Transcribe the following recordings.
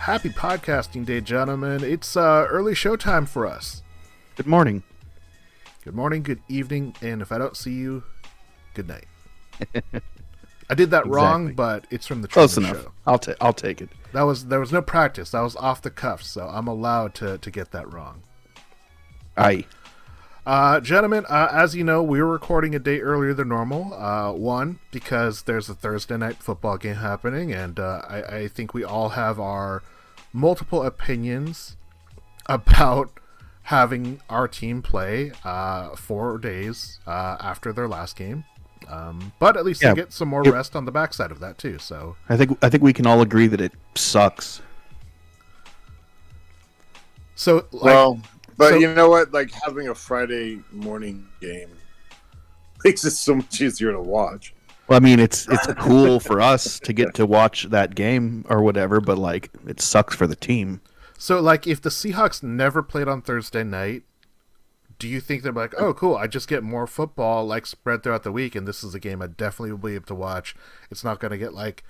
Happy podcasting day, gentlemen. It's early showtime for us. Good morning. Good morning, good evening, and if I don't see you, good night. I did that wrong, but it's from the Close Truman enough. Show. I'll take it. There was no practice. That was off the cuff, so I'm allowed to get that wrong. Aye. Gentlemen, as you know, we were recording a day earlier than normal. One, because there's a Thursday night football game happening, and I think we all have our multiple opinions about having our team play 4 days after their last game. But at least they get some more rest on the backside of that too. So I think we can all agree that it sucks. So you know what? Like, having a Friday morning game makes it so much easier to watch. Well, I mean, it's cool for us to get to watch that game or whatever, but like it sucks for the team. So like, if the Seahawks never played on Thursday night, do you think they're like, oh, cool, I just get more football like spread throughout the week, and this is a game I definitely will be able to watch. It's not going to get like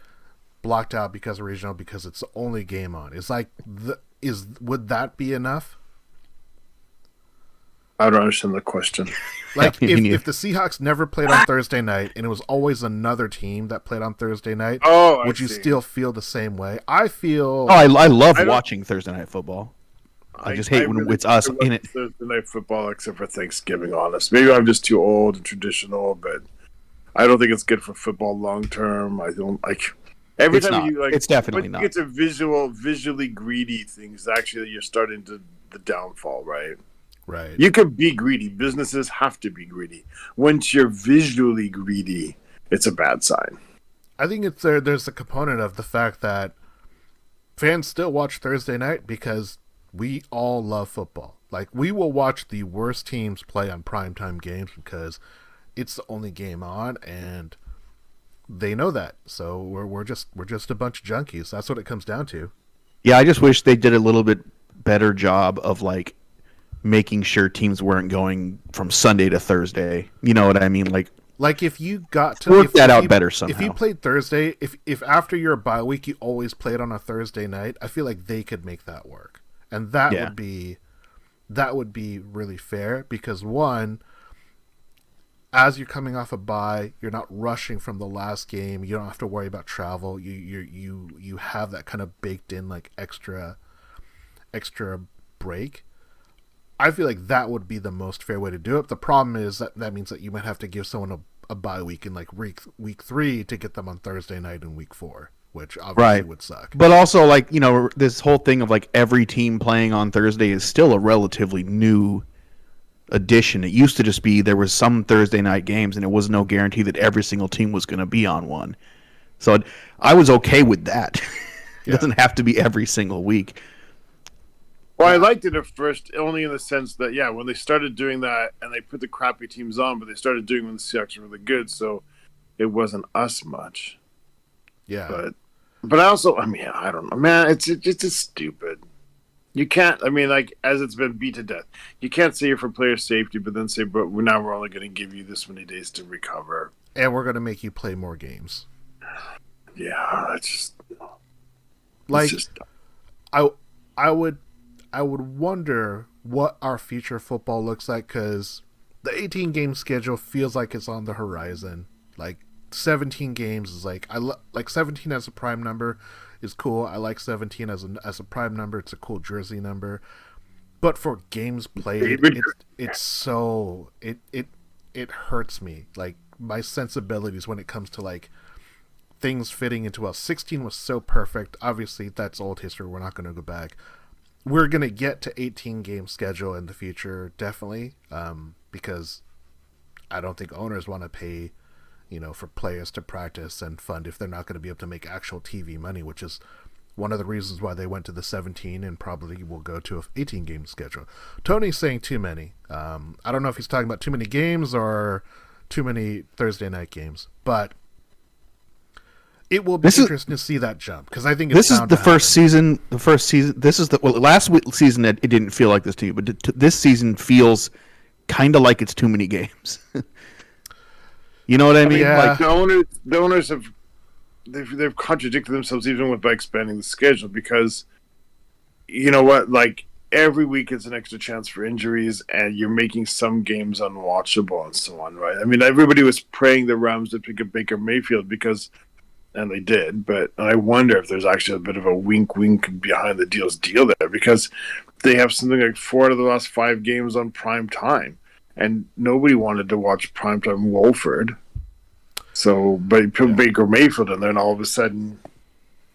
blocked out because of regional, because it's the only game on. It's like, would that be enough? I don't understand the question. Like, if the Seahawks never played on Thursday night and it was always another team that played on Thursday night, would you still feel the same way? I feel... Oh, I love watching Thursday night football. I just hate when it's us in it. Thursday night football, except for Thanksgiving, honest. Maybe I'm just too old and traditional, but I don't think it's good for football long term. I don't like... Every it's time not. you like... It's definitely not. It's a visually greedy things. Actually, you're starting to the downfall, right? Right. You could be greedy. Businesses have to be greedy. Once you're visually greedy, it's a bad sign. I think there's a component of the fact that fans still watch Thursday night because we all love football. Like, we will watch the worst teams play on primetime games because it's the only game on, and they know that. So we're just a bunch of junkies. That's what it comes down to. Yeah, I just wish they did a little bit better job of like making sure teams weren't going from Sunday to Thursday. You know what I mean? Like if you got to work that out better somehow. If you played Thursday, if after your bye week you always played on a Thursday night, I feel like they could make that work, and that would be really fair, because one, as you're coming off a bye, you're not rushing from the last game. You don't have to worry about travel. You have that kind of baked in like extra break. I feel like that would be the most fair way to do it. The problem is that means that you might have to give someone a bye week in like week 3 to get them on Thursday night in week 4, which obviously would suck. But also, like, you know, this whole thing of like every team playing on Thursday is still a relatively new addition. It used to just be there was some Thursday night games, and it was no guarantee that every single team was going to be on one. So I was okay with that. It doesn't have to be every single week. Well, I liked it at first, only in the sense that, when they started doing that, and they put the crappy teams on, but they started doing when the Seahawks were really good, so it wasn't us much. Yeah. But I also, I mean, I don't know, man, it's just stupid. You can't, I mean, like, as it's been beat to death, you can't say you're for player safety, but then say, but now we're only going to give you this many days to recover. And we're going to make you play more games. Yeah, that's just... Like, I would wonder what our future football looks like, because the 18-game schedule feels like it's on the horizon. Like, 17 games is like, like 17 as a prime number is cool. I like 17 as a prime number. It's a cool jersey number. But for games played, it's so it hurts me. Like, my sensibilities when it comes to like things fitting into 16 was so perfect. Obviously, that's old history. We're not going to go back. We're going to get to 18-game schedule in the future, definitely, because I don't think owners want to pay, for players to practice and fund if they're not going to be able to make actual TV money, which is one of the reasons why they went to the 17 and probably will go to an 18-game schedule. Tony's saying too many. I don't know if he's talking about too many games or too many Thursday night games, but it will be interesting to see that jump, because I think this is the first season. The first season. This is last season it didn't feel like this to you, but this season feels kind of like it's too many games. You know what I mean? Yeah. Like the owners have they've contradicted themselves even by expanding the schedule, because you know what? Like every week is an extra chance for injuries, and you're making some games unwatchable and so on, right? I mean, everybody was praying the Rams would pick up Baker Mayfield because, and they did, but I wonder if there's actually a bit of a wink behind the deal there, because they have something like 4 out of the last 5 games on prime time, and nobody wanted to watch primetime Wolford. So, but you put Baker Mayfield in there, and all of a sudden,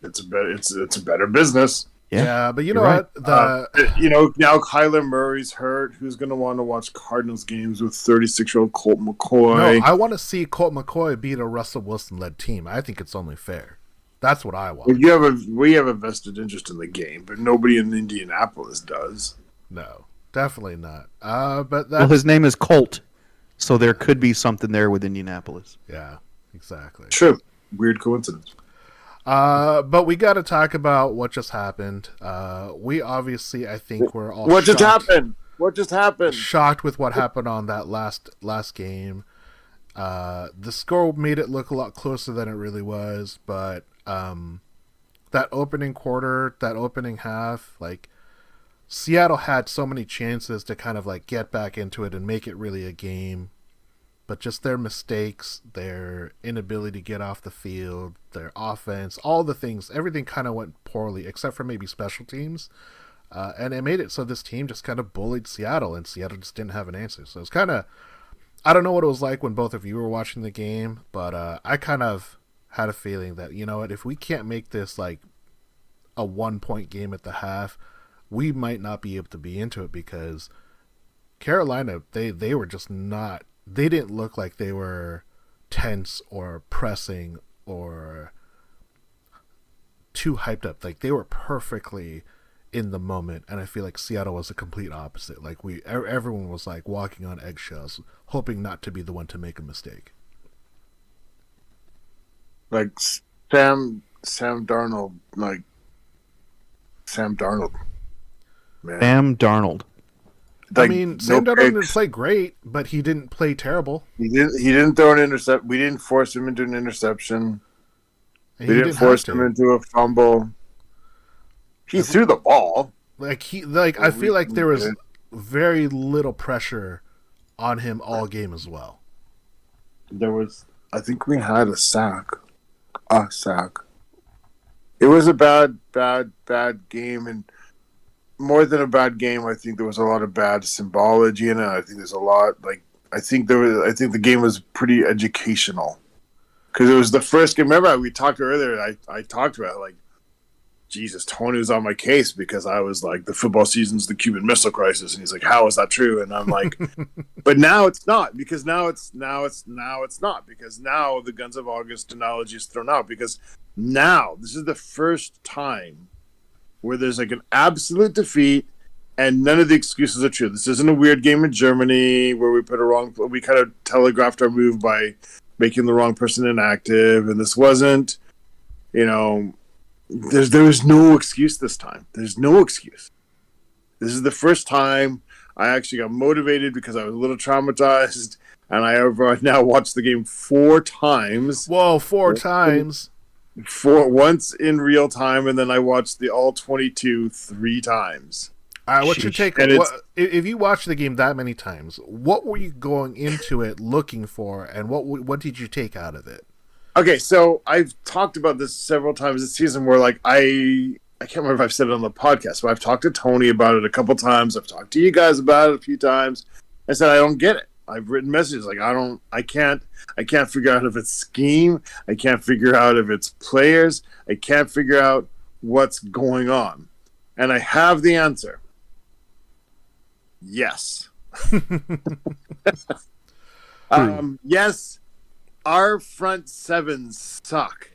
it's a better business. Yeah, but you know what? Now Kyler Murray's hurt. Who's going to want to watch Cardinals games with 36-year-old Colt McCoy? No, I want to see Colt McCoy beat a Russell Wilson-led team. I think it's only fair. That's what I want. We have a vested interest in the game, but nobody in Indianapolis does. No, definitely not. Well, his name is Colt, so there could be something there with Indianapolis. Yeah, exactly. True. Weird coincidence. But we got to talk about what just happened. We obviously, I think, we're all What just happened? What just happened? Shocked with what happened on that last game. The score made it look a lot closer than it really was, but that opening quarter, that opening half, like Seattle had so many chances to kind of like get back into it and make it really a game. But just their mistakes, their inability to get off the field, their offense, all the things, everything kind of went poorly, except for maybe special teams. And it made it so this team just kind of bullied Seattle, and Seattle just didn't have an answer. So it's kind of, I don't know what it was like when both of you were watching the game, but I kind of had a feeling that, you know what, if we can't make this like a 1-point game at the half, we might not be able to be into it, because Carolina, they were just not, they didn't look like they were tense or pressing or too hyped up. Like they were perfectly in the moment, and I feel like Seattle was the complete opposite. Like everyone was like walking on eggshells, hoping not to be the one to make a mistake. Like Sam Darnold, man. Sam Darnold. Like, I mean, Sam Darnold didn't play great, but he didn't play terrible. He didn't throw an intercept. We didn't force him into an interception. We didn't force him into a fumble. He threw the ball. I feel like there was very little pressure on him all game as well. I think we had a sack. It was a bad game, and more than a bad game, I think there was a lot of bad symbology in it. I think there's a lot, I think the game was pretty educational, because it was the first game. Remember, we talked earlier. I talked about like, Jesus, Tony was on my case because I was like, the football season's the Cuban Missile Crisis, and he's like, how is that true? And I'm like, but now it's not, because now it's not, because now the Guns of August analogy is thrown out, because now this is the first time where there's like an absolute defeat and none of the excuses are true. This isn't a weird game in Germany where we kind of telegraphed our move by making the wrong person inactive, and this wasn't, there was no excuse this time. There's no excuse. This is the first time I actually got motivated, because I was a little traumatized, and I have now watched the game 4 times. Whoa, 4 times. Once in real time, and then I watched the all 22 3 times. All right, what's your take on if you watched the game that many times? What were you going into it looking for, and what did you take out of it? Okay, so I've talked about this several times this season, where like I can't remember if I've said it on the podcast, but I've talked to Tony about it a couple times. I've talked to you guys about it a few times. I said I don't get it. I've written messages like I can't figure out if it's scheme. I can't figure out if it's players. I can't figure out what's going on. And I have the answer. Yes. Yes, our front sevens suck.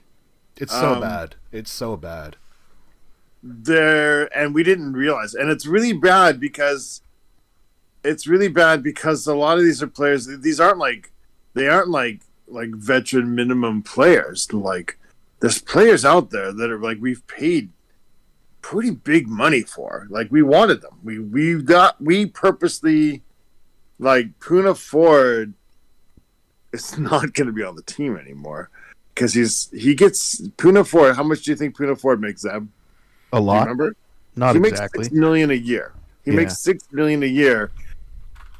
It's so bad. It's so bad. And we didn't realize. And it's really bad because a lot of these are players. These aren't like veteran minimum players. Like, there's players out there that are like, we've paid pretty big money for. Like, we wanted them. We purposely, like, Poona Ford is not going to be on the team anymore, because he gets Poona Ford. How much do you think Poona Ford makes, Zeb? A lot. Remember? Not he exactly. makes $6 million a year. He makes $6 million a year,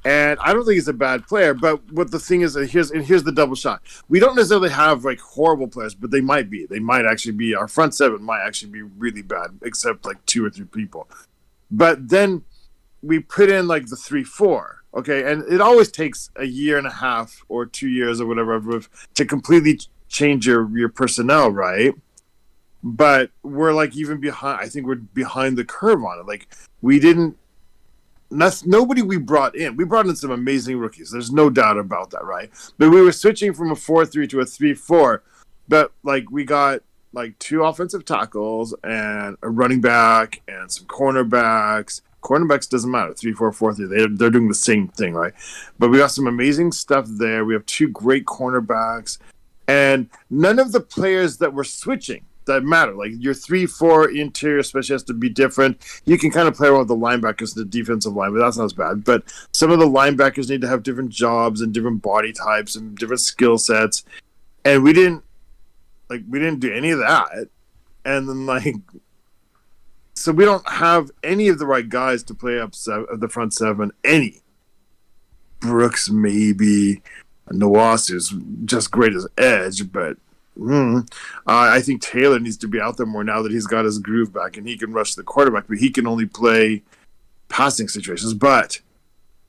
and I don't think he's a bad player. But what the thing is, here's the double shot. We don't necessarily have like horrible players, but they might be. They might actually be. Our front seven might actually be really bad, except like 2 or 3 people. But then we put in like the 3-4. Okay, and it always takes a year and a half or 2 years or whatever to completely change your personnel, right? But we're like even behind. I think we're behind the curve on it. Like nobody we brought in. We brought in some amazing rookies. There's no doubt about that, right? But we were switching from a 4-3 to a 3-4. But like we got like 2 offensive tackles and a running back and some cornerbacks. Cornerbacks doesn't matter. 3-4, 4-3. They're doing the same thing, right? But we got some amazing stuff there. We have 2 great cornerbacks, and none of the players that we're switching that matter. Like your 3-4 interior especially has to be different. You can kind of play around with the linebackers, the defensive line, but that's not as bad. But some of the linebackers need to have different jobs and different body types and different skill sets, and we didn't do any of that. And then so we don't have any of the right guys to play up the front seven. Any. Brooks maybe. Nawasu's just great as edge, but I think Taylor needs to be out there more now that he's got his groove back and he can rush the quarterback, but he can only play passing situations. But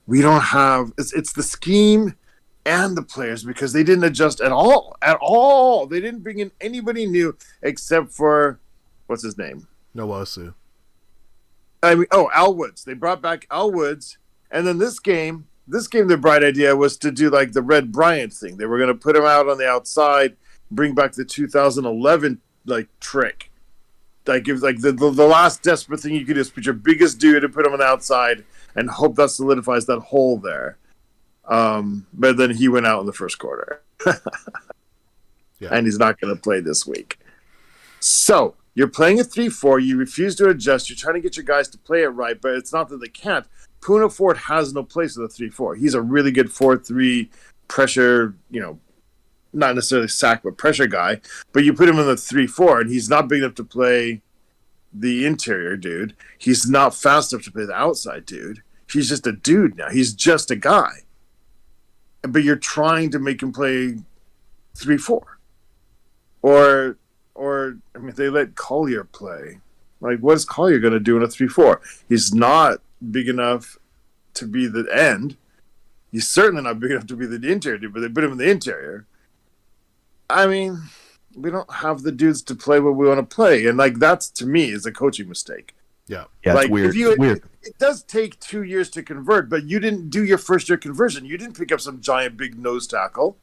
we don't have it's the scheme and the players because they didn't adjust at all. They didn't bring in anybody new except for what's his name? Nawasu. Al Woods. They brought back Al Woods, and then this game, their bright idea was to do like the Red Bryant thing. They were going to put him out on the outside, bring back the 2011 like trick. Like if like the last desperate thing you could do is put your biggest dude and put him on the outside and hope that solidifies that hole there. But then he went out in the first quarter, and he's not going to play this week. So. You're playing a 3-4. You refuse to adjust. You're trying to get your guys to play it right, but it's not that they can't. Puna Ford has no place in the 3-4. He's a really good 4-3 pressure, not necessarily sack, but pressure guy. But you put him in the 3-4, and he's not big enough to play the interior dude. He's not fast enough to play the outside dude. He's just a dude now. He's just a guy. But you're trying to make him play 3-4. Or they let Collier play. Like, what is Collier going to do in a 3-4? He's not big enough to be the end. He's certainly not big enough to be the interior, but they put him in the interior. I mean, we don't have the dudes to play what we want to play. And, that's, to me, is a coaching mistake. Yeah. Yeah, it's weird. It's weird. It does take 2 years to convert, but you didn't do your first-year conversion. You didn't pick up some giant big nose tackle.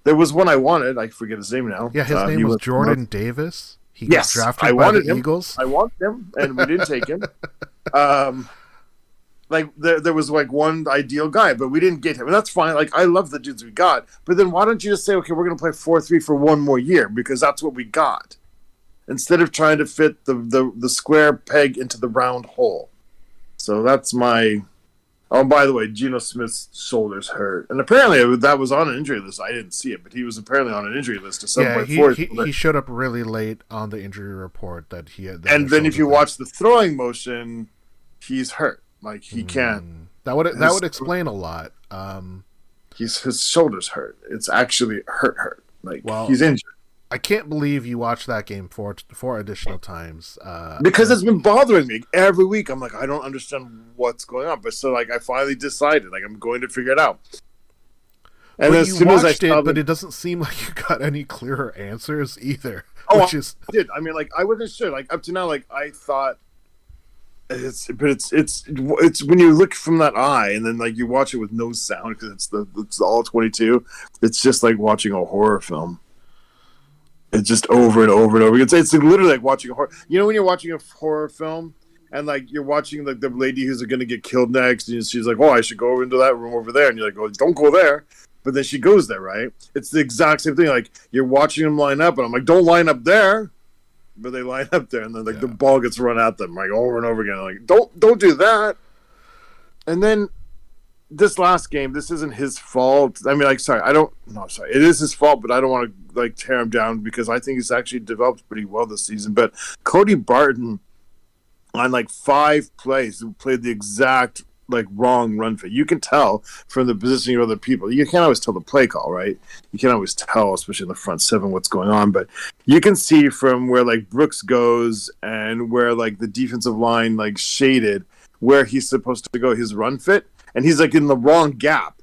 There was one I wanted. I forget his name now. Yeah, his name was Jordan Davis. He got drafted by the Eagles. I wanted him, and we didn't take him. There was one ideal guy, but we didn't get him, and that's fine. I love the dudes we got, but then why don't you just say, okay, we're going to play 4-3 for one more year because that's what we got, instead of trying to fit the square peg into the round hole. So that's my. Oh, by the way, Geno Smith's shoulder's hurt, and apparently that was on an injury list. I didn't see it, but he was apparently on an injury list to some point. He showed up really late on the injury report that he had. And then if you watch the throwing motion, he's hurt. He can't. That would explain a lot. His shoulder's hurt. It's actually hurt. He's injured. I can't believe you watched that game four additional times. Because it's been bothering me every week. I'm like, I don't understand what's going on. But so I finally decided I'm going to figure it out. And then as soon as I watched but it doesn't seem like you got any clearer answers either. I did. I mean, I wasn't sure. Up to now, I thought it's when you look from that eye and then you watch it with no sound because it's all 22. It's just like watching a horror film. It's just over and over and over. It's literally like watching a horror. You know when you're watching a horror film and you're watching the lady who's going to get killed next, and she's like, "Oh, I should go into that room over there," and you're like, "Oh, don't go there." But then she goes there, right? It's the exact same thing. You're watching them line up, and I'm like, "Don't line up there," but they line up there, and then the ball gets run at them over and over again. Don't do that. And then this last game, this isn't his fault. I mean, it is his fault, but I don't want to tear him down because I think he's actually developed pretty well this season. But Cody Barton on like 5 plays who played the exact like wrong run fit. You can tell from the positioning of other people. You can't always tell the play call, right? You can't always tell, especially in the front 7, what's going on. But you can see from where like Brooks goes and where like the defensive line like shaded where he's supposed to go, his run fit, and he's like in the wrong gap.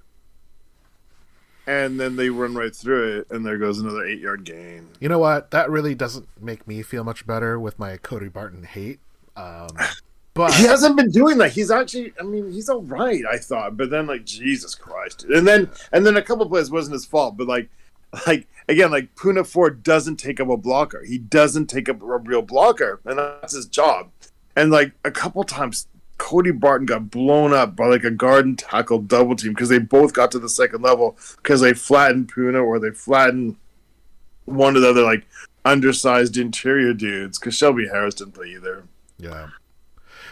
And then they run right through it, and there goes another 8-yard gain. You know what? That really doesn't make me feel much better with my Cody Barton hate. But he hasn't been doing that. He's actually, I mean, he's all right, I thought. But then, like, Jesus Christ. And then a couple of plays wasn't his fault. But, like again, like, Puna Ford doesn't take up a blocker. He doesn't take up a real blocker, and that's his job. And, like, a couple times, Cody Barton got blown up by, like, a guard and tackle double team because they both got to the second level because they flattened Puna or they flattened one of the other, like, undersized interior dudes because Shelby Harris didn't play either. Yeah.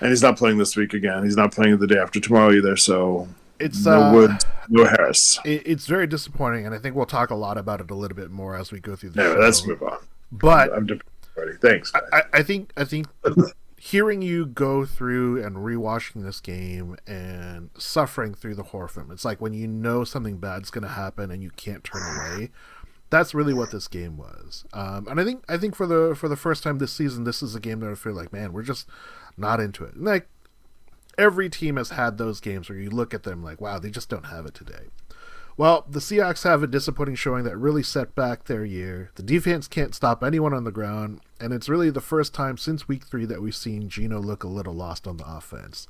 And he's not playing this week again. He's not playing the day after tomorrow either. So it's no Woods, no Harris. It's very disappointing, and I think we'll talk a lot about it a little bit more as we go through the show. Let's move on. But I'm depressed already. Thanks. I think hearing you go through and rewatching this game and suffering through the horror film, it's like when you know something bad's going to happen and you can't turn away. That's really what this game was. And I think for the first time this season, this is a game that I feel like, man, we're just not into it. And like every team has had those games where you look at them like, wow, they just don't have it today. Well, the Seahawks have a disappointing showing that really set back their year. The defense can't stop anyone on the ground, and it's really the first time since week 3 that we've seen Geno look a little lost on the offense.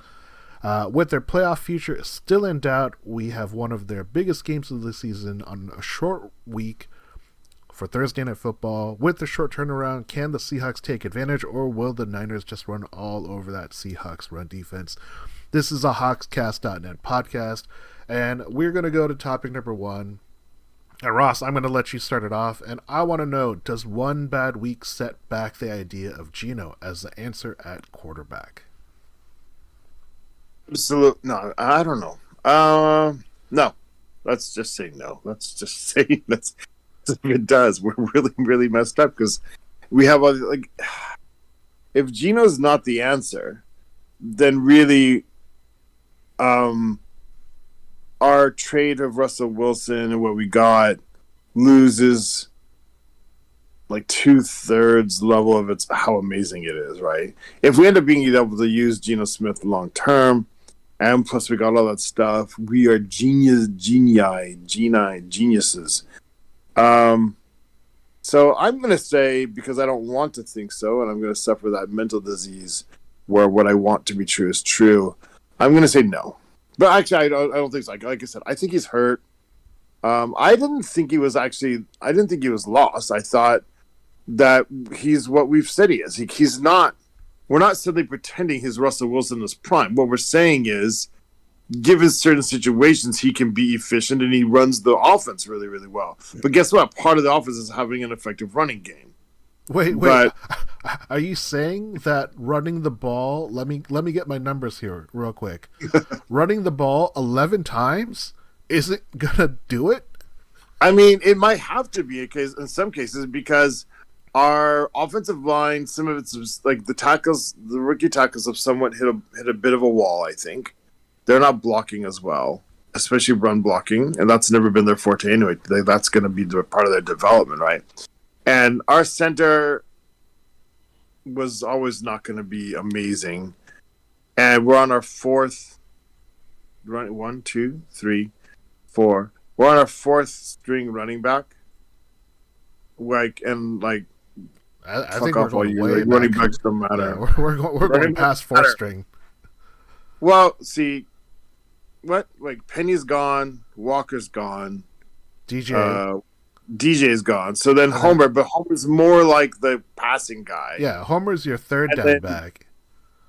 With their playoff future still in doubt, we have one of their biggest games of the season on a short week for Thursday Night Football. With the short turnaround, can the Seahawks take advantage, or will the Niners just run all over that Seahawks run defense? This is a Hawkscast.net podcast, and we're going to go to topic number 1. And Ross, I'm going to let you start it off, and I want to know, does one bad week set back the idea of Geno as the answer at quarterback? Absolutely. No, I don't know. No. Let's just say no. Let's just say that's if it does, we're really, really messed up because we have like, if Geno's not the answer, then really, our trade of Russell Wilson and what we got loses like 2/3 level of its how amazing it is, right? If we end up being able to use Geno Smith long term, and plus we got all that stuff, we are geniuses. So I'm going to say, because I don't want to think so, and I'm going to suffer that mental disease where what I want to be true is true, I'm going to say no. But actually, I don't think so. Like I said, I think he's hurt. I didn't think he was lost. I thought that he's what we've said he is. He's not. We're not suddenly pretending he's Russell Wilson in his prime. What we're saying is, given certain situations, he can be efficient and he runs the offense really, really well. But guess what? Part of the offense is having an effective running game. Wait. Are you saying that running the ball, let me get my numbers here real quick. Running the ball 11 times isn't going to do it? I mean, it might have to be a case in some cases because our offensive line, some of it's like the rookie tackles have somewhat hit a bit of a wall, I think. They're not blocking as well, especially run blocking, and that's never been their forte anyway. That's going to be part of their development, right? And our center was always not going to be amazing. And we're on our 4th run. 1, 2, 3, 4. We're on our 4th string running back. I think we're going way back. Running backs don't matter. Yeah, we're going past 4th string. Well, see, what? Like Penny's gone, Walker's gone, DJ's gone. So then Homer, but Homer's more like the passing guy. Yeah, Homer's your third down back.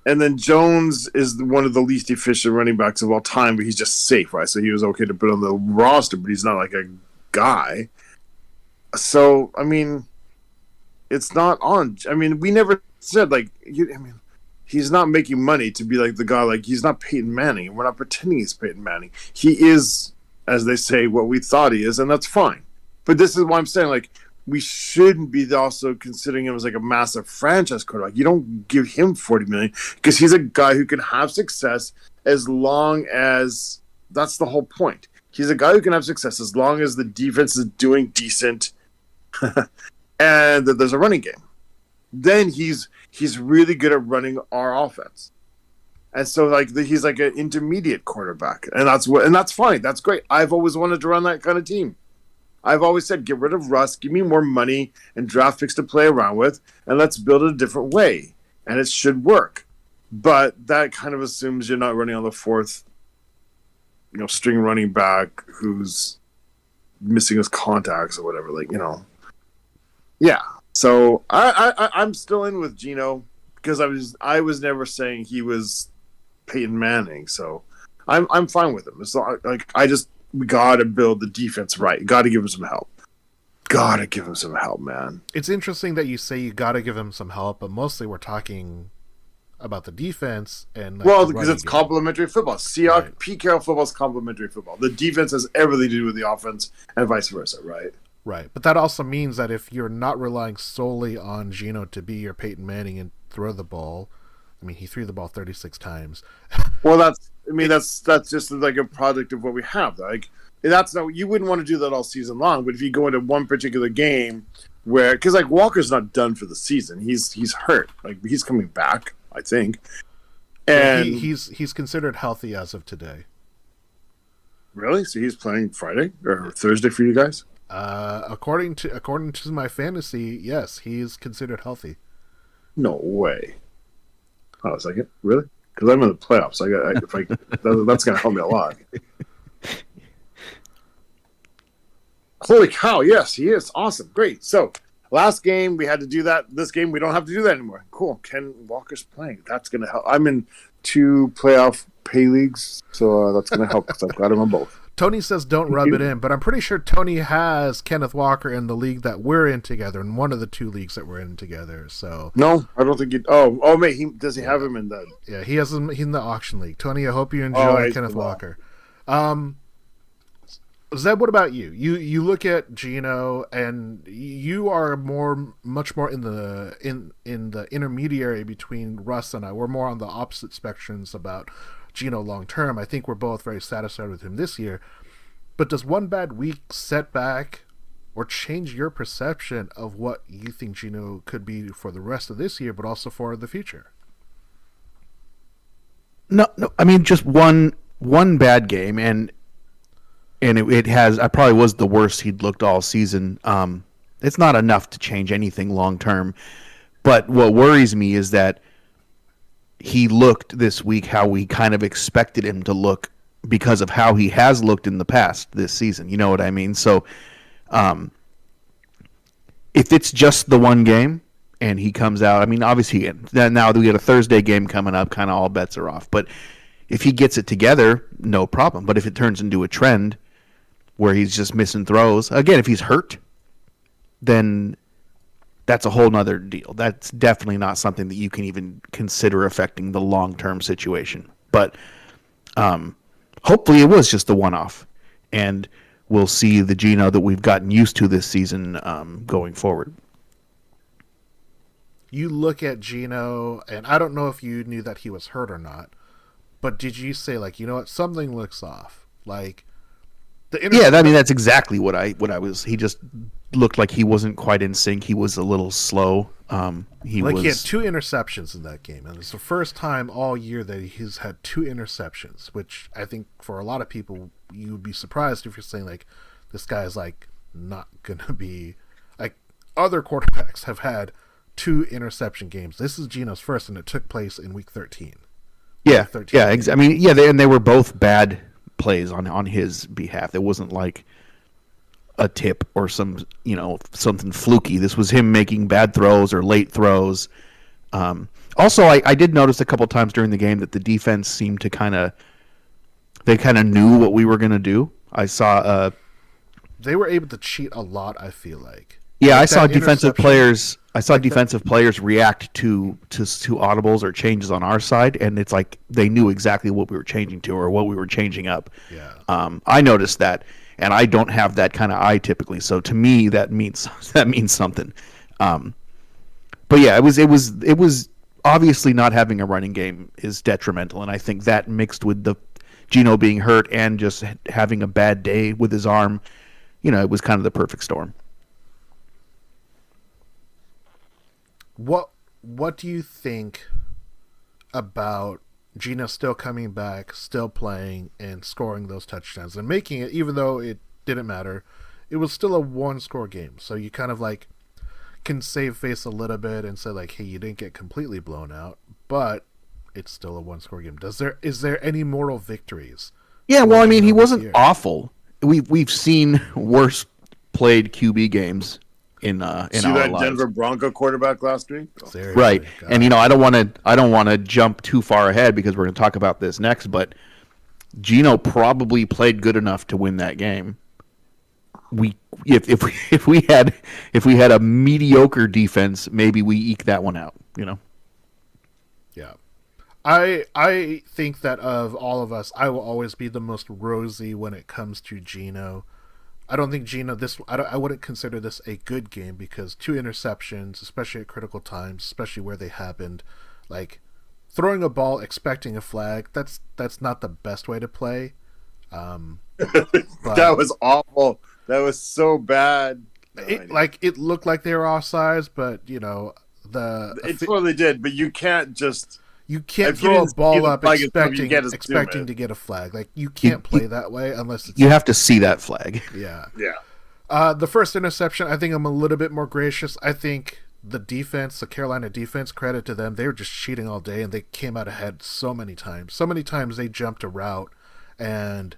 And then Jones is one of the least efficient running backs of all time, but he's just safe, right? So he was okay to put on the roster, but he's not like a guy. So, I mean, it's not on. I mean, we never said, like, he's not making money to be like the guy. Like, he's not Peyton Manning. We're not pretending he's Peyton Manning. He is, as they say, what we thought he is, and that's fine. But this is why I'm saying, like, we shouldn't be also considering him as like a massive franchise quarterback. You don't give him $40 million because he's a guy who can have success as long as that's the whole point. He's a guy who can have success as long as the defense is doing decent and that there's a running game. Then he's really good at running our offense. And so like he's like an intermediate quarterback. And that's fine. That's great. I've always wanted to run that kind of team. I've always said, get rid of Russ, give me more money and draft picks to play around with, and let's build it a different way. And it should work. But that kind of assumes you're not running on the fourth, string running back who's missing his contacts or whatever. Yeah. So I'm still in with Geno because I was never saying he was Peyton Manning. So I'm fine with him. It's not, we got to build the defense right. Got to give him some help. Got to give him some help, man. It's interesting that you say you got to give him some help, but mostly we're talking about the defense and because it's complementary football. Seahawks, right. Pete Carroll football is complementary football. The defense has everything to do with the offense and vice versa, right? Right, but that also means that if you're not relying solely on Geno to be your Peyton Manning and throw the ball, I mean, he threw the ball 36 times. Well, that's just like a product of what we have. Like that's not you wouldn't want to do that all season long. But if you go into one particular game where, because like Walker's not done for the season, he's hurt. Like he's coming back, I think. And he's considered healthy as of today. Really? So he's playing Friday or Thursday for you guys? According to my fantasy, yes, he's considered healthy. No way. Oh, a second, really? Because I'm in the playoffs. That's going to help me a lot. Holy cow! Yes, he is awesome. Great. So last game we had to do that. This game we don't have to do that anymore. Cool. Ken Walker's playing. That's going to help. I'm in 2 playoff pay leagues, so that's going to help because I've got him on both. Tony says don't rub it in, but I'm pretty sure Tony has Kenneth Walker in the league that we're in together, in one of the 2 leagues that we're in together. So no, I don't think he. Oh, mate, does he have him in that? Yeah, he has him. He's in the auction league. Tony, I hope you enjoy Kenneth Walker. Zeb, what about you? You look at Geno, and you are much more in the intermediary between Russ and I. We're more on the opposite spectrums about Geno long term. I think we're both very satisfied with him this year. But does one bad week set back or change your perception of what you think Geno could be for the rest of this year, but also for the future? No. I mean, just one bad game, and it has. I probably was the worst he'd looked all season. It's not enough to change anything long term. But what worries me is that he looked this week how we kind of expected him to look because of how he has looked in the past this season. You know what I mean? So if it's just the one game and he comes out, I mean, obviously now that we got a Thursday game coming up, kind of all bets are off. But if he gets it together, no problem. But if it turns into a trend where he's just missing throws, again, if he's hurt, then that's a whole nother deal. That's definitely not something that you can even consider affecting the long-term situation. But hopefully it was just a one-off, and we'll see the Geno that we've gotten used to this season going forward. You look at Geno, and I don't know if you knew that he was hurt or not, but did you say, like, you know what, something looks off? Like, yeah, I mean, that's exactly what I was. He just looked like he wasn't quite in sync. He was a little slow. He had 2 interceptions in that game, and it's the first time all year that he's had 2 interceptions, which I think for a lot of people, you would be surprised if you're saying, like, this guy's, like, not gonna be, like, other quarterbacks have had 2 interception games. This is Geno's first, and it took place in week 13. Yeah, I mean, yeah, they were both bad plays on his behalf. It wasn't like a tip or something fluky. This was him making bad throws or late throws. Also, I did notice a couple times during the game that the defense seemed to they knew what we were going to do. I saw they were able to cheat a lot, I feel like. Yeah, I saw defensive players react to audibles or changes on our side, and it's like they knew exactly what we were changing to or what we were changing up. Yeah. I noticed that, and I don't have that kind of eye typically. So to me, that means something. But yeah, it was obviously not having a running game is detrimental, and I think that mixed with the Geno being hurt and just having a bad day with his arm, it was kind of the perfect storm. What do you think about Geno still coming back, still playing, and scoring those touchdowns and making it, even though it didn't matter, it was still a one-score game. So you kind of like can save face a little bit and say like, hey, you didn't get completely blown out, but it's still a one-score game. Is there any moral victories? Yeah, well, I mean, he wasn't awful. We've seen worse played QB games in our that lives. Denver Bronco quarterback last week? Seriously, right. God. And I don't want to jump too far ahead because we're going to talk about this next, but Geno probably played good enough to win that game. If we had a mediocre defense, maybe we eke that one out, Yeah. I think that of all of us, I will always be the most rosy when it comes to Geno. I don't think Geno, I wouldn't consider this a good game because 2 interceptions, especially at critical times, especially where they happened, like throwing a ball expecting a flag, that's not the best way to play. That was awful. That was so bad. It looked like they were offsides, but it totally did. But you can't throw a ball up expecting to get a flag. Like you can't play that way unless it's, you have to see that flag. Yeah. Yeah. The first interception, I think I'm a little bit more gracious. I think the Carolina defense, credit to them, they were just cheating all day and they came out ahead so many times. So many times they jumped a route, and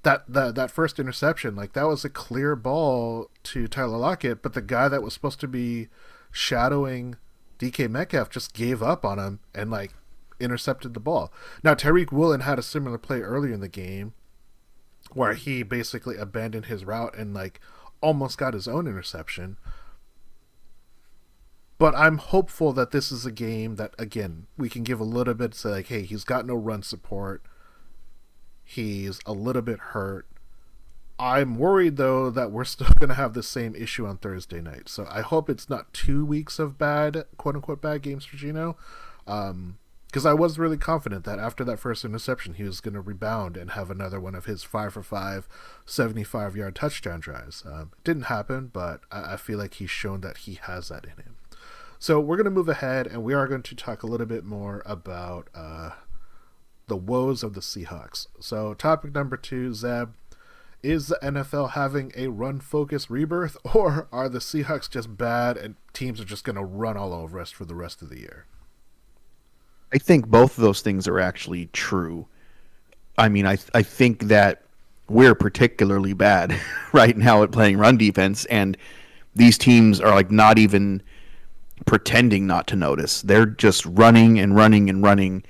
that first interception, like that was a clear ball to Tyler Lockett, but the guy that was supposed to be shadowing DK Metcalf just gave up on him and like intercepted the ball. Now Tyreek Woolen had a similar play earlier in the game where he basically abandoned his route and like almost got his own interception. But I'm hopeful that this is a game that, again, we can give a little bit, say like, hey, he's got no run support. He's a little bit hurt. I'm worried, though, that we're still going to have the same issue on Thursday night. So I hope it's not 2 weeks of bad, quote-unquote, bad games for Geno. Because I was really confident that after that first interception, he was going to rebound and have another one of his 5-for-5, 75-yard touchdown drives. It didn't happen, but I feel like he's shown that he has that in him. So we're going to move ahead, and we are going to talk a little bit more about the woes of the Seahawks. So topic number 2, Zeb, is the NFL having a run-focused rebirth, or are the Seahawks just bad and teams are just going to run all over us for the rest of the year? I think both of those things are actually true. I mean, I think that we're particularly bad right now at playing run defense, and these teams are like not even pretending not to notice. They're just running and running and running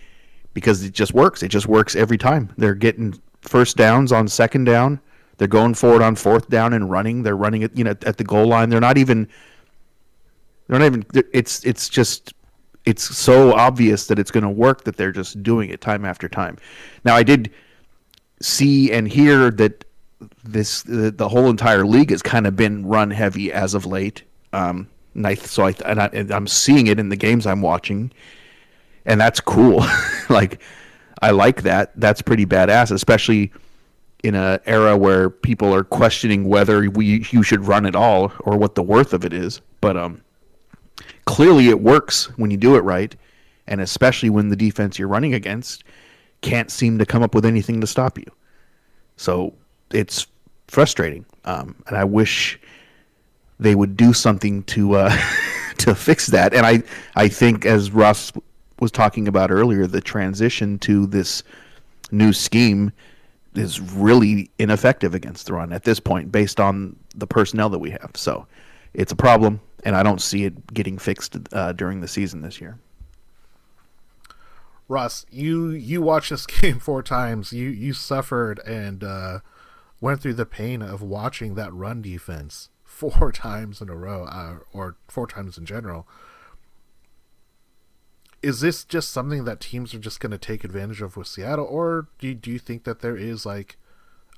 because it just works. It just works every time. They're getting first downs on second down. They're going forward on fourth down and running. They're running it, at the goal line. They're not even. It's so obvious that it's going to work that they're just doing it time after time. Now, I did see and hear that the whole entire league has kind of been run heavy as of late. I'm seeing it in the games I'm watching, and that's cool. Like, I like that. That's pretty badass, especially in an era where people are questioning whether you should run at all or what the worth of it is. But clearly it works when you do it right, and especially when the defense you're running against can't seem to come up with anything to stop you. So it's frustrating, and I wish they would do something to to fix that. And I think, as Russ was talking about earlier, the transition to this new scheme is really ineffective against the run at this point based on the personnel that we have. So it's a problem, and I don't see it getting fixed during the season this year. Russ, you watched this game 4 times. You suffered and went through the pain of watching that run defense 4 times in a row, or 4 times in general. Is this just something that teams are just going to take advantage of with Seattle, or do you think that there is like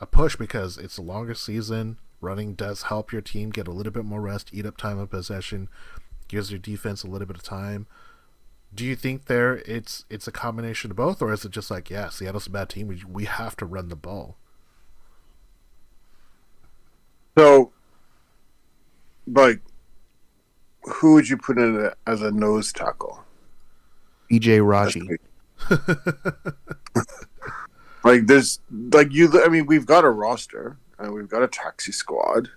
a push because it's the longest season. Running does help your team get a little bit more rest, eat up time of possession, gives your defense a little bit of time. Do you think it's a combination of both, or is it just like, yeah, Seattle's a bad team, we have to run the ball? So, like, who would you put in as a nose tackle? BJ Raji. Like, there's like I mean, we've got a roster and we've got a taxi squad,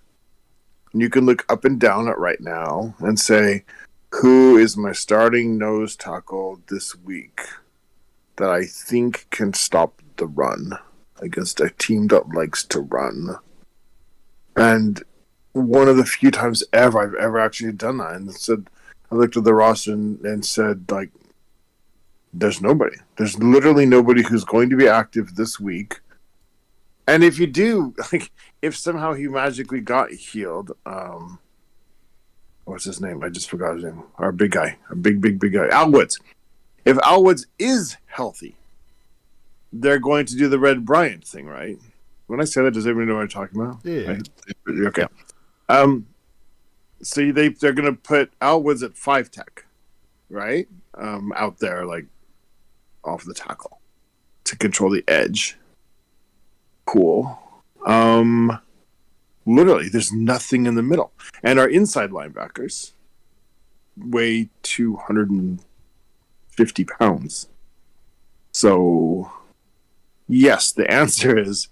and you can look up and down at right now and say, who is my starting nose tackle this week that I think can stop the run against a team that likes to run? And one of the few times I've ever actually done that, and said, I looked at the roster and said, like, there's nobody. There's literally nobody who's going to be active this week. And if you do, like, if somehow he magically got healed, what's his name? I just forgot his name. Our big guy, our big guy, Al Woods. If Al Woods is healthy, they're going to do the Red Bryant thing, right? When I say that, does everybody know what I'm talking about? Yeah. Right? Okay. So they're going to put Al Woods at 5 tech, right? Out there, like, off the tackle to control the edge. Cool. Literally, there's nothing in the middle. And our inside linebackers weigh 250 pounds. So, yes, the answer is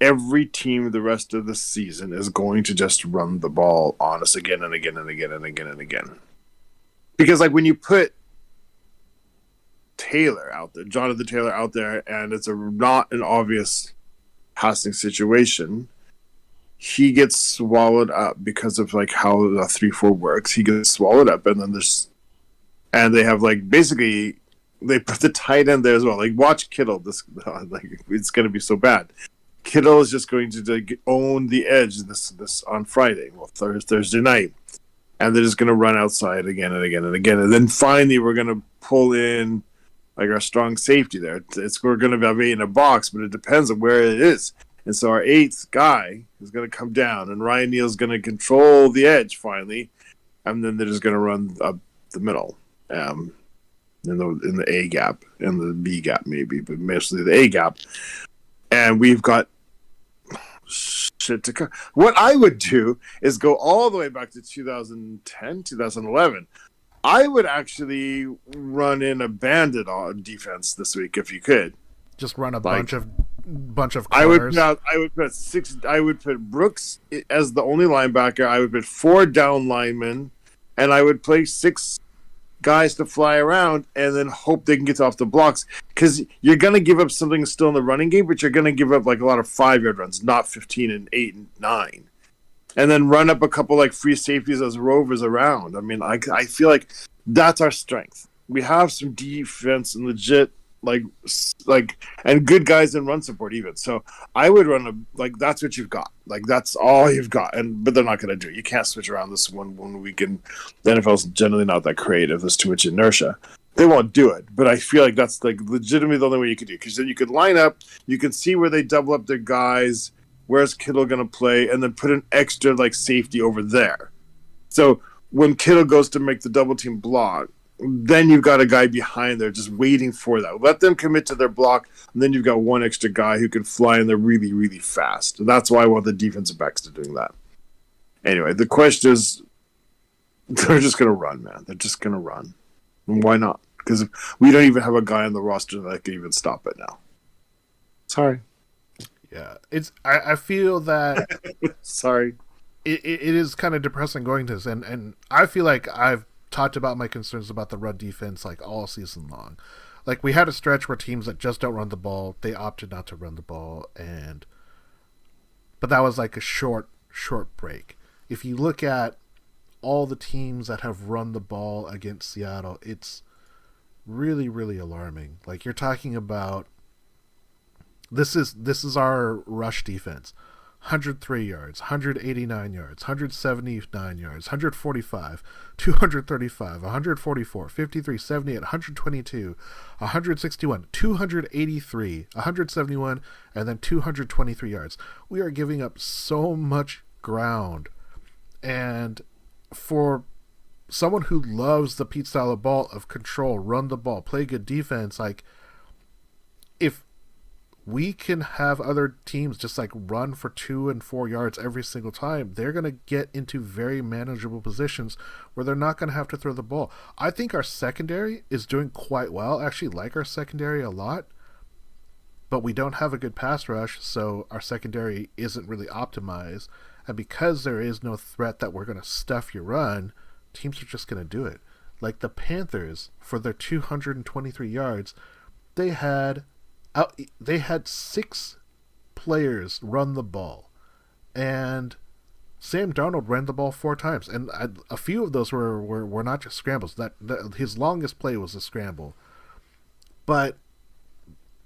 every team the rest of the season is going to just run the ball on us again and again and again and again and again. Because, like, when you put Taylor out there, Jonathan Taylor out there, and it's not an obvious passing situation, he gets swallowed up because of, like, how the 3-4 works. He gets swallowed up, and then they have, like, basically they put the tight end there as well. Like, watch Kittle. This like, it's going to be so bad. Kittle is just going to, like, own the edge this on Friday, Thursday night, and they're just going to run outside again and again and again, and then finally we're going to pull in, like, our strong safety there. We're going to have 8 in a box, but it depends on where it is. And so our 8th guy is going to come down, and Ryan Neal's going to control the edge finally, and then they're just going to run up the middle, in the A gap and the B gap maybe, but mostly the A gap. And we've got shit to come. What I would do is go all the way back to 2010, 2011. I would actually run in a bandit on defense this week if you could. Just run a bunch of corners. I would put Brooks as the only linebacker. I would put 4 down linemen, and I would play 6 guys to fly around and then hope they can get off the blocks, because you're going to give up something still in the running game, but you're going to give up, like, a lot of 5-yard runs, not 15 and 8 and 9. And then run up a couple, like, free safeties as rovers around. I mean, I feel like that's our strength. We have some defense and legit, like, and good guys in run support even. So I would run that's what you've got. Like, that's all you've got. But they're not going to do it. You can't switch around this one weekend. The NFL's generally not that creative. There's too much inertia. They won't do it. But I feel like that's, like, legitimately the only way you could do it. Because then you could line up, you can see where they double up their guys, where's Kittle going to play, and then put an extra, like, safety over there. So when Kittle goes to make the double team block, then you've got a guy behind there just waiting for that. Let them commit to their block, and then you've got one extra guy who can fly in there really, really fast. And that's why I want the defensive backs to doing that. Anyway, the question is, they're just going to run, man. They're just going to run. And why not? Because we don't even have a guy on the roster that can even stop it now. Sorry. Yeah, I feel that Sorry. It is kind of depressing going to this, and I feel like I've talked about my concerns about the run defense, like, all season long. Like, we had a stretch where teams that just don't run the ball, they opted not to run the ball, but that was like a short break. If you look at all the teams that have run the ball against Seattle, it's really, really alarming. Like, you're talking about this is our rush defense. 103 yards, 189 yards, 179 yards, 145, 235, 144, 53, 78, 122, 161, 283, 171, and then 223 yards. We are giving up so much ground. And for someone who loves the Pete style of ball, of control, run the ball, play good defense, like, if we can have other teams just like run for 2 and 4 yards every single time, they're going to get into very manageable positions where they're not going to have to throw the ball. I think our secondary is doing quite well. I actually like our secondary a lot, but we don't have a good pass rush, so our secondary isn't really optimized. And because there is no threat that we're going to stuff your run, teams are just going to do it. Like the Panthers, for their 223 yards, they had 6 players run the ball, and Sam Darnold ran the ball 4 times, and a few of those were not just scrambles. That his longest play was a scramble, but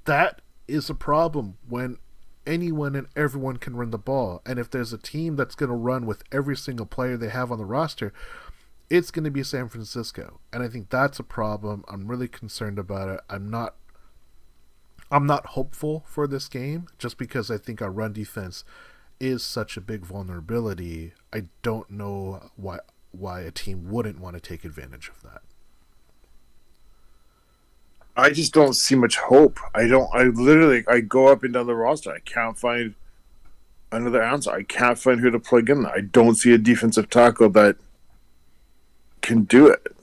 that is a problem when anyone and everyone can run the ball. And if there's a team that's going to run with every single player they have on the roster, it's going to be San Francisco. And I think that's a problem. I'm really concerned about it. I'm not hopeful for this game just because I think our run defense is such a big vulnerability. I don't know why a team wouldn't want to take advantage of that. I just don't see much hope. I go up and down the roster. I can't find another answer. I can't find who to plug in there. I don't see a defensive tackle that can do it.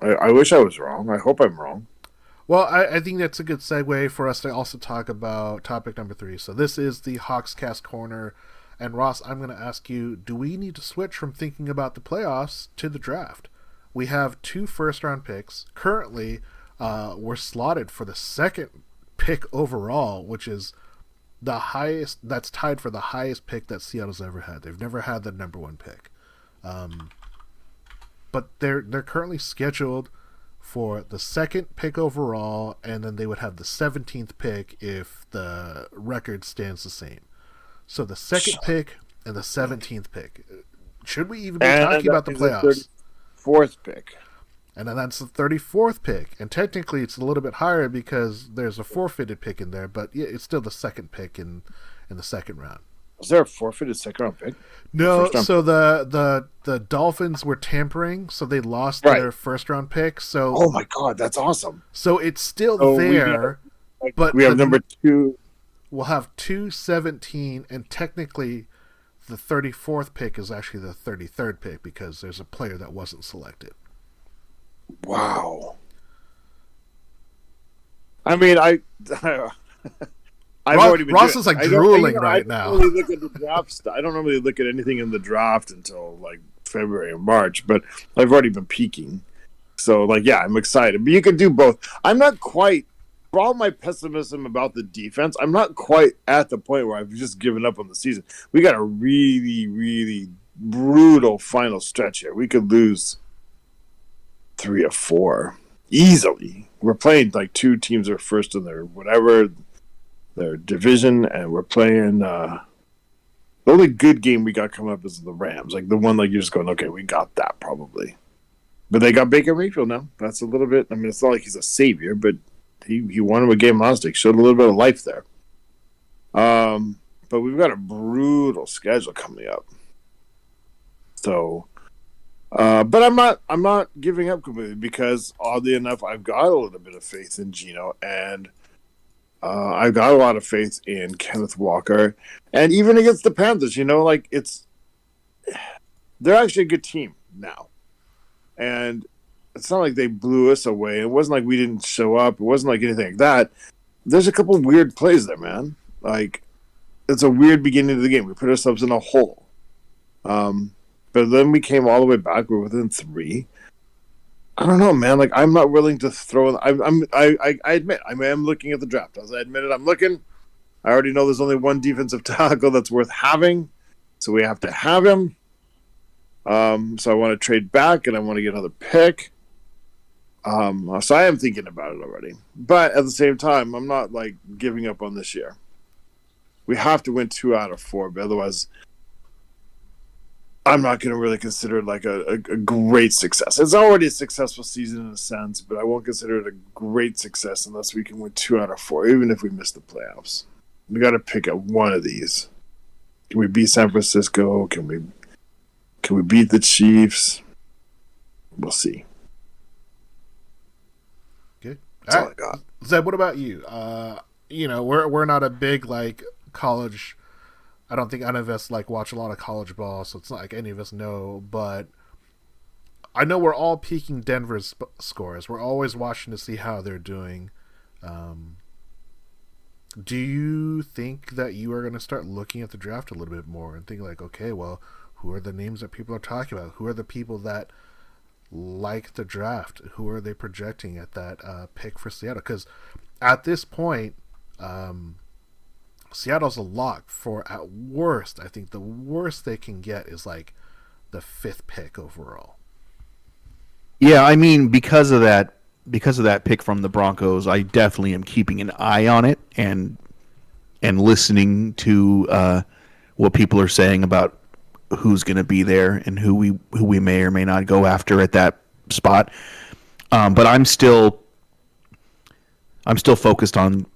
I wish I was wrong. I hope I'm wrong. Well, I think that's a good segue for us to also talk about topic number 3. So this is the Hawks Cast Corner. And Ross, I'm going to ask you, do we need to switch from thinking about the playoffs to the draft? We have 2 first-round picks. Currently, we're slotted for the 2nd pick overall, which is the highest. That's tied for the highest pick that Seattle's ever had. They've never had the number 1 pick. But they're currently scheduled for the 2nd pick overall, and then they would have the 17th pick if the record stands the same. So the 2nd pick and the 17th pick. Should we even be talking about the playoffs? 34th pick. And then that's the 34th pick. And technically it's a little bit higher because there's a forfeited pick in there, but yeah, it's still the 2nd pick in the 2nd round. Was there a forfeited 2nd-round pick? No, so the Dolphins were tampering, so they lost their 1st-round pick. So oh my God, that's awesome! So it's still there, but we have number 2. We'll have 217, and technically, the 34th pick is actually the 33rd pick because there's a player that wasn't selected. Wow. I mean, Ross is like drooling right now. Really look at the draft I don't normally look at anything in the draft until like February or March, but I've already been peeking. So like, yeah, I'm excited. But you can do both. I'm not quite, for all my pessimism about the defense, I'm not quite at the point where I've just given up on the season. We got a really, really brutal final stretch here. We could lose 3 or 4 easily. We're playing like 2 teams that are first in their division, and we're playing the only good game we got coming up is the Rams, like the one like you're just going, okay, we got that probably, but they got Baker Mayfield now. That's a little bit, I mean, it's not like he's a savior, but he won him a game last week, showed a little bit of life there. But we've got a brutal schedule coming up, so but I'm not giving up completely because oddly enough I've got a little bit of faith in Geno, and I've got a lot of faith in Kenneth Walker, and even against the Panthers, like they're actually a good team now, and it's not like they blew us away. It wasn't like we didn't show up. It wasn't like anything like that. There's a couple weird plays there, man. Like it's a weird beginning of the game. We put ourselves in a hole, but then we came all the way back. We're within 3. I don't know, man. Like, I'm not willing to throw. I admit, I am looking at the draft. As I admitted, I'm looking. I already know there's only 1 defensive tackle that's worth having, so we have to have him. So I want to trade back, and I want to get another pick. So I am thinking about it already. But at the same time, I'm not like giving up on this year. We have to win 2 out of 4, but otherwise, I'm not going to really consider it like a great success. It's already a successful season in a sense, but I won't consider it a great success unless we can win 2 out of 4, even if we miss the playoffs. We got to pick up one of these. Can we beat San Francisco? Can we beat the Chiefs? We'll see. Good. That's all I got. Zeb, what about you? We're not a big like college. I don't think any of us like watch a lot of college ball, so it's not like any of us know. But I know we're all peeking Denver's scores. We're always watching to see how they're doing. Do you think that you are going to start looking at the draft a little bit more and think like, okay, well, who are the names that people are talking about? Who are the people that like the draft? Who are they projecting at that pick for Seattle? Because at this point, Seattle's a lock for, at worst, I think the worst they can get is like the 5th pick overall. Yeah, I mean, because of that pick from the Broncos, I definitely am keeping an eye on it and listening to what people are saying about who's going to be there and who we may or may not go after at that spot. But I'm still focused on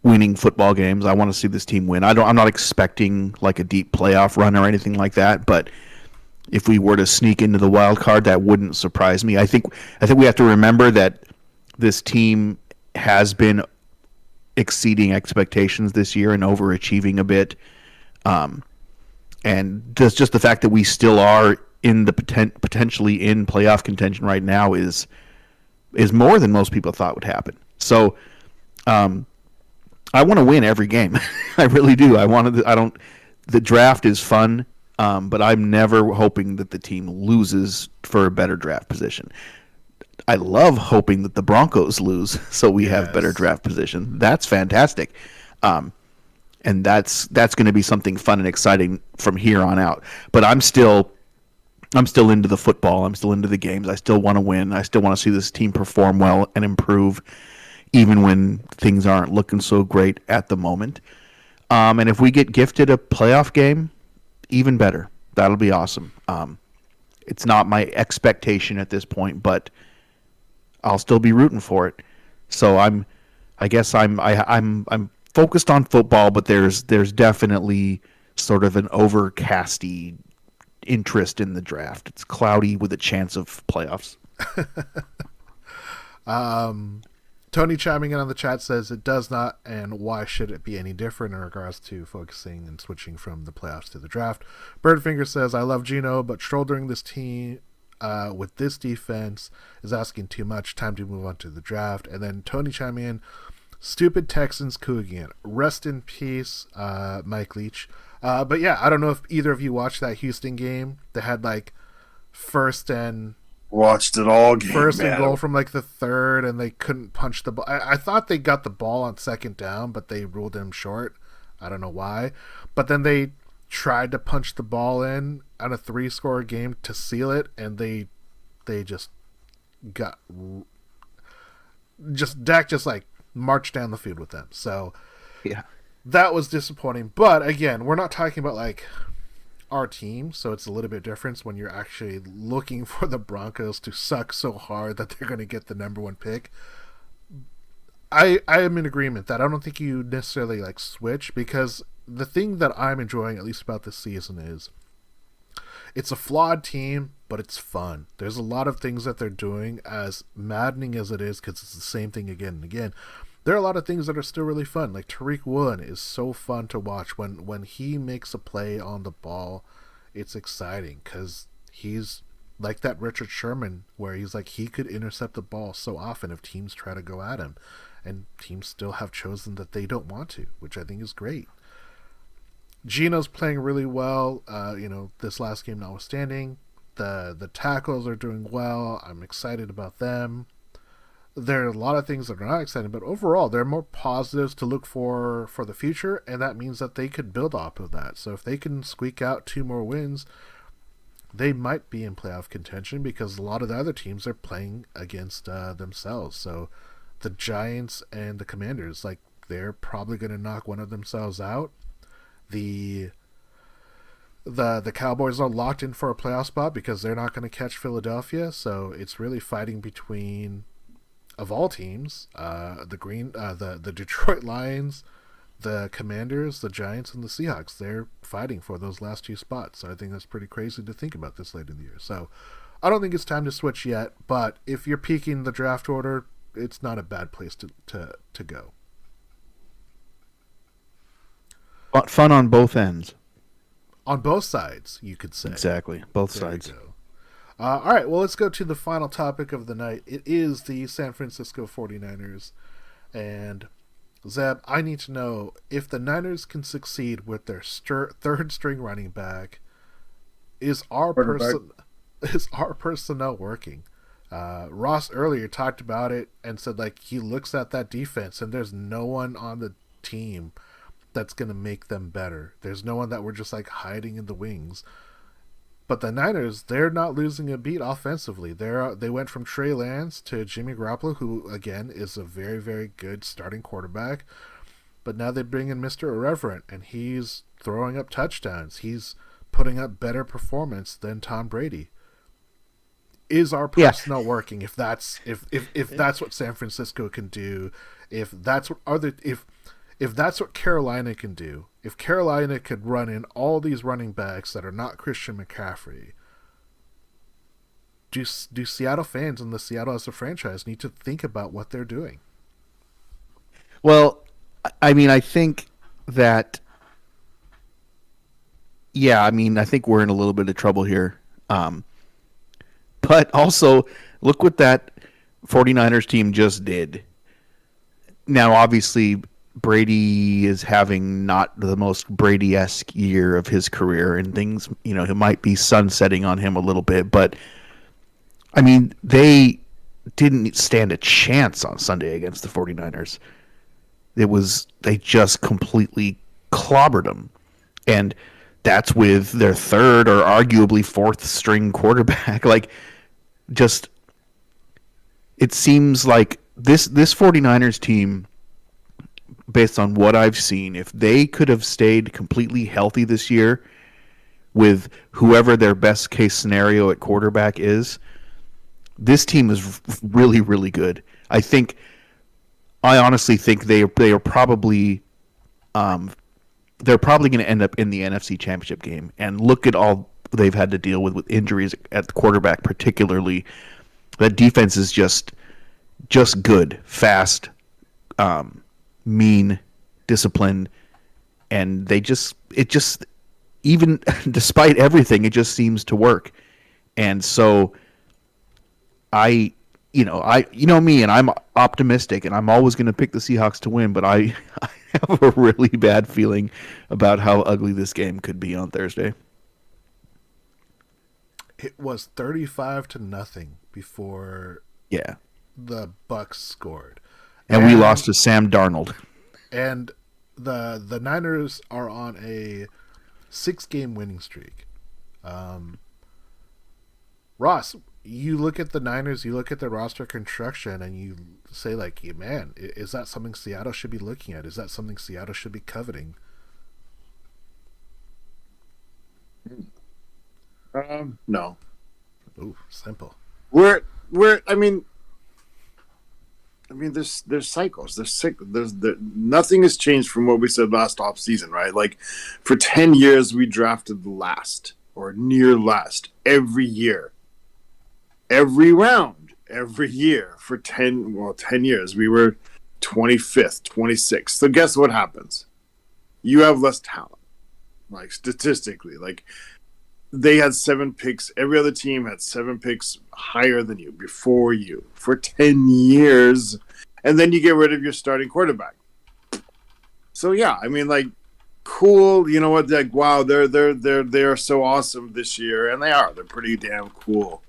winning football games. I want to see this team win. I'm not expecting like a deep playoff run or anything like that, but if we were to sneak into the wild card, that wouldn't surprise me. I think we have to remember that this team has been exceeding expectations this year and overachieving a bit. And just the fact that we still are in the potentially in playoff contention right now is more than most people thought would happen. So, I want to win every game. I really do. The draft is fun, but I'm never hoping that the team loses for a better draft position. I love hoping that the Broncos lose so we have better draft position. That's fantastic. And that's going to be something fun and exciting from here on out. But I'm still into the football. I'm still into the games. I still want to win. I still want to see this team perform well and improve, even when things aren't looking so great at the moment. And if we get gifted a playoff game, even better. That'll be awesome. It's not my expectation at this point, but I'll still be rooting for it. So I'm focused on football, but there's definitely sort of an overcasty interest in the draft. It's cloudy with a chance of playoffs. Tony chiming in on the chat says it does not, and why should it be any different in regards to focusing and switching from the playoffs to the draft. Birdfinger says, I love Geno, but shouldering this team with this defense is asking too much. Time to move on to the draft. And then Tony chiming in, stupid Texans coup again. Rest in peace, Mike Leach. But yeah, I don't know if either of you watched that Houston game. They had like first and goal from like the 3rd, and they couldn't punch the ball. I thought they got the ball on 2nd down, but they ruled him short. I don't know why. But then they tried to punch the ball in on a 3-score game to seal it, and they just got Dak just like marched down the field with them. So yeah, that was disappointing. But again, we're not talking about like our team, so it's a little bit different when you're actually looking for the Broncos to suck so hard that they're going to get the number 1 pick. I am in agreement that I don't think you necessarily like switch, because the thing that I'm enjoying at least about this season is it's a flawed team, but it's fun. There's a lot of things that they're doing, as maddening as it is, because it's the same thing again and again. There are a lot of things that are still really fun. Like Tariq Woolen is so fun to watch. When he makes a play on the ball, it's exciting because he's like that Richard Sherman, where he's like, he could intercept the ball so often if teams try to go at him, and teams still have chosen that they don't want to, which I think is great. Geno's playing really well. This last game notwithstanding, the tackles are doing well. I'm excited about them. There are a lot of things that are not exciting, but overall, there are more positives to look for the future, and that means that they could build off of that. So if they can squeak out 2 more wins, they might be in playoff contention, because a lot of the other teams are playing against themselves. So the Giants and the Commanders, like, they're probably going to knock one of themselves out. The Cowboys are locked in for a playoff spot because they're not going to catch Philadelphia. So it's really fighting between, of all teams, the Detroit Lions, the Commanders, the Giants, and the Seahawks. They're fighting for those last two spots. So I think that's pretty crazy to think about this late in the year. So I don't think it's time to switch yet. But if you're peaking the draft order, it's not a bad place to go. But fun on both ends. On both sides, you could say. Exactly. Both There you sides. go. All right, well, let's go to the final topic of the night. It is the San Francisco 49ers. And, Zeb, I need to know if the Niners can succeed with their third-string running back, is our personnel working? Ross earlier talked about it and said, like, he looks at that defense and there's no one on the team that's going to make them better. There's no one that we're just like hiding in the wings. But the Niners, they're not losing a beat offensively. They went from Trey Lance to Jimmy Garoppolo, who again is a very, very good starting quarterback. But now they bring in Mr. Irreverent, and he's throwing up touchdowns. He's putting up better performance than Tom Brady. Is our personnel working? If that's what San Francisco can do, if that's what Carolina can do, if Carolina could run in all these running backs that are not Christian McCaffrey, do Seattle fans and the Seattle as a franchise need to think about what they're doing? Well, I mean, I think that, I think we're in a little bit of trouble here. But also, look what that 49ers team just did. Now, obviously, Brady is having not the most Brady-esque year of his career, and things, it might be sunsetting on him a little bit, but I mean, they didn't stand a chance on Sunday against the 49ers. They just completely clobbered them. And that's with their third or arguably fourth string quarterback. It seems like this 49ers team, based on what I've seen, if they could have stayed completely healthy this year with whoever their best case scenario at quarterback is, this team is really, really good. I honestly think they are probably going to end up in the NFC Championship game. And look at all they've had to deal with injuries at the quarterback, particularly. That defense is just good, fast, mean, disciplined, and even despite everything, it just seems to work. And so I me, and I'm optimistic, and I'm always going to pick the Seahawks to win, but I have a really bad feeling about how ugly this game could be on Thursday. It was 35-0 before the Bucs scored. And we lost to Sam Darnold. And the Niners are on a 6-game winning streak. Ross, you look at the Niners, you look at their roster construction, and you say, like, man, is that something Seattle should be looking at? Is that something Seattle should be coveting? No. Ooh, simple. There's cycles. Nothing has changed from what we said last off season, right? Like, for 10 years, we drafted last or near last every year, every round, every year for 10 years. We were 25th, 26th. So guess what happens? You have less talent, like statistically. Like, they had 7 picks. Every other team had 7 picks higher than you before you for 10 years. And then you get rid of your starting quarterback. So, yeah, I mean, like, cool. You know what? Like, wow, they're so awesome this year. And they are. They're pretty damn cool.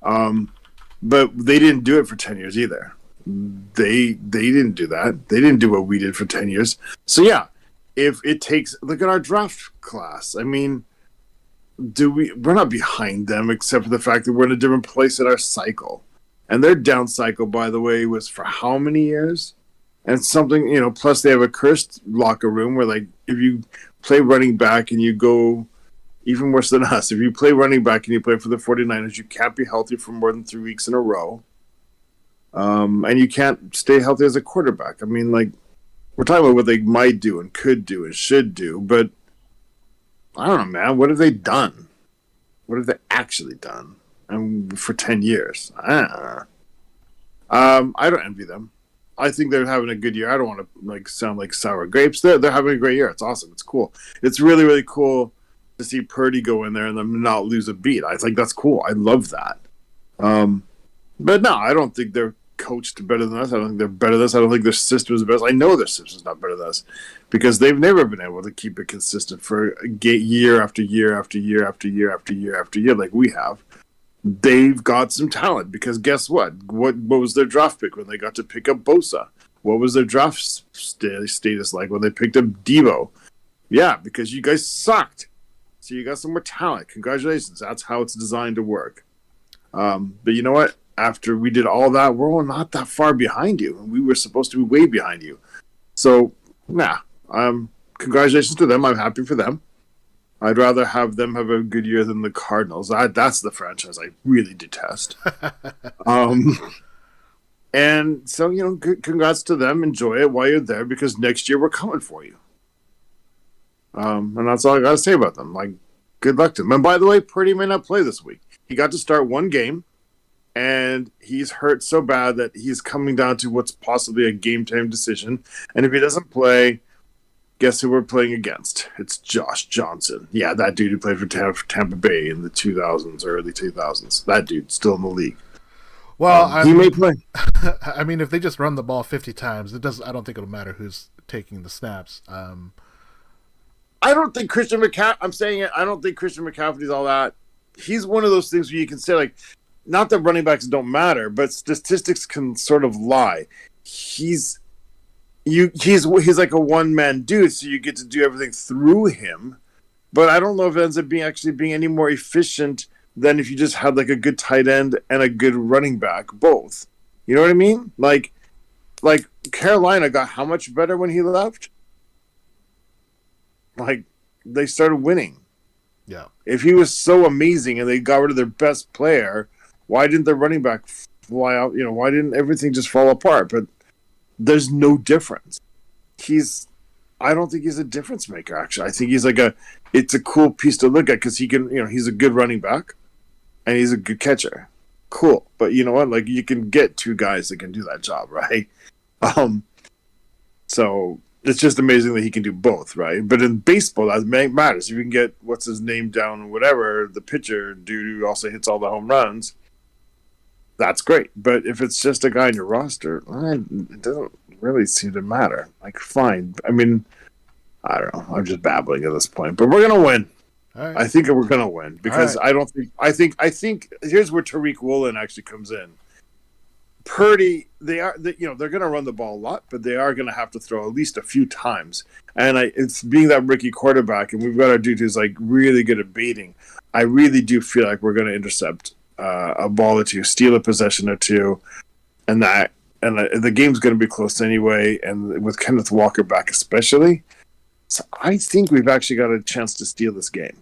But they didn't do it for 10 years either. They didn't do that. They didn't do what we did for 10 years. So, yeah, if it takes – look at our draft class. I mean – we're not behind them, except for the fact that we're in a different place in our cycle. And their down cycle, by the way, was for how many years? And something, plus they have a cursed locker room where, like, if you play running back and you go even worse than us, if you play running back and you play for the 49ers, you can't be healthy for more than 3 weeks in a row. And you can't stay healthy as a quarterback. I mean, like, we're talking about what they might do and could do and should do, but I don't know, man. What have they done? What have they actually done? And for 10 years? I don't envy them. I think they're having a good year. I don't want to sound like sour grapes. They're having a great year. It's awesome. It's cool. It's really, really cool to see Purdy go in there and them not lose a beat. I think that's cool. I love that. But no, I don't think they're coached better than us. I don't think they're better than us. I don't think their system is the best. I know their system is not better than us because they've never been able to keep it consistent for year after year after year after year after year after year like we have. They've got some talent because guess what? What was their draft pick when they got to pick up Bosa? What was their draft status like when they picked up Devo? Yeah, because you guys sucked. So you got some more talent. Congratulations. That's how it's designed to work. But you know what? After we did all that, we're not that far behind you. And we were supposed to be way behind you. So, congratulations to them. I'm happy for them. I'd rather have them have a good year than the Cardinals. That's the franchise I really detest. And so, congrats to them. Enjoy it while you're there because next year we're coming for you. And that's all I got to say about them. Like, good luck to them. And by the way, Purdy may not play this week. He got to start one game, and he's hurt so bad that he's coming down to what's possibly a game-time decision. And if he doesn't play, guess who we're playing against? It's Josh Johnson. Yeah, that dude who played for Tampa Bay in the 2000s, early 2000s. That dude's still in the league. Well, he may play. I mean, if they just run the ball 50 times, I don't think it'll matter who's taking the snaps. I don't think Christian McCaffrey. I'm saying it. I don't think Christian McCaffrey's all that. He's one of those things where you can say, like, not that running backs don't matter, but statistics can sort of lie. He's like a one-man dude, so you get to do everything through him. But I don't know if it ends up being any more efficient than if you just had like a good tight end and a good running back, both. You know what I mean? Like Carolina got how much better when he left? Like, they started winning. Yeah. If he was so amazing and they got rid of their best player, why didn't the running back fly out? Why didn't everything just fall apart? But there's no difference. I don't think he's a difference maker, actually. I think he's it's a cool piece to look at because he can, he's a good running back and he's a good catcher. Cool. But you know what? Like, you can get two guys that can do that job, right? So it's just amazing that he can do both, right? But in baseball, that matters. If you can get what's his name down, or whatever, the pitcher dude who also hits all the home runs, that's great. But if it's just a guy in your roster, it doesn't really seem to matter. Like, fine. I mean, I don't know. I'm just babbling at this point, but we're gonna win. All right. I think we're gonna win because right. I think here's where Tariq Woolen actually comes in. Purdy, they're going to run the ball a lot, but they are going to have to throw at least a few times. And it's being that rookie quarterback, and we've got a dude who's like really good at baiting. I really do feel like we're going to intercept a ball or two, steal a possession or two, and the game's going to be close anyway. And with Kenneth Walker back, especially, so I think we've actually got a chance to steal this game.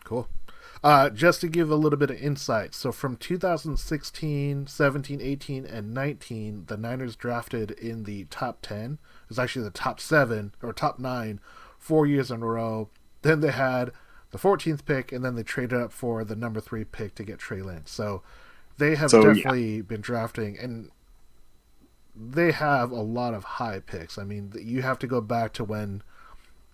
Cool. Just to give a little bit of insight, so from 2016, 17, 18, and 19, the Niners drafted in the top 10. It was actually the top 7 or top 9 4 years in a row. Then they had the 14th pick, and then they traded up for the number 3 pick to get Trey Lance. So they have definitely been drafting, and they have a lot of high picks. I mean, you have to go back to when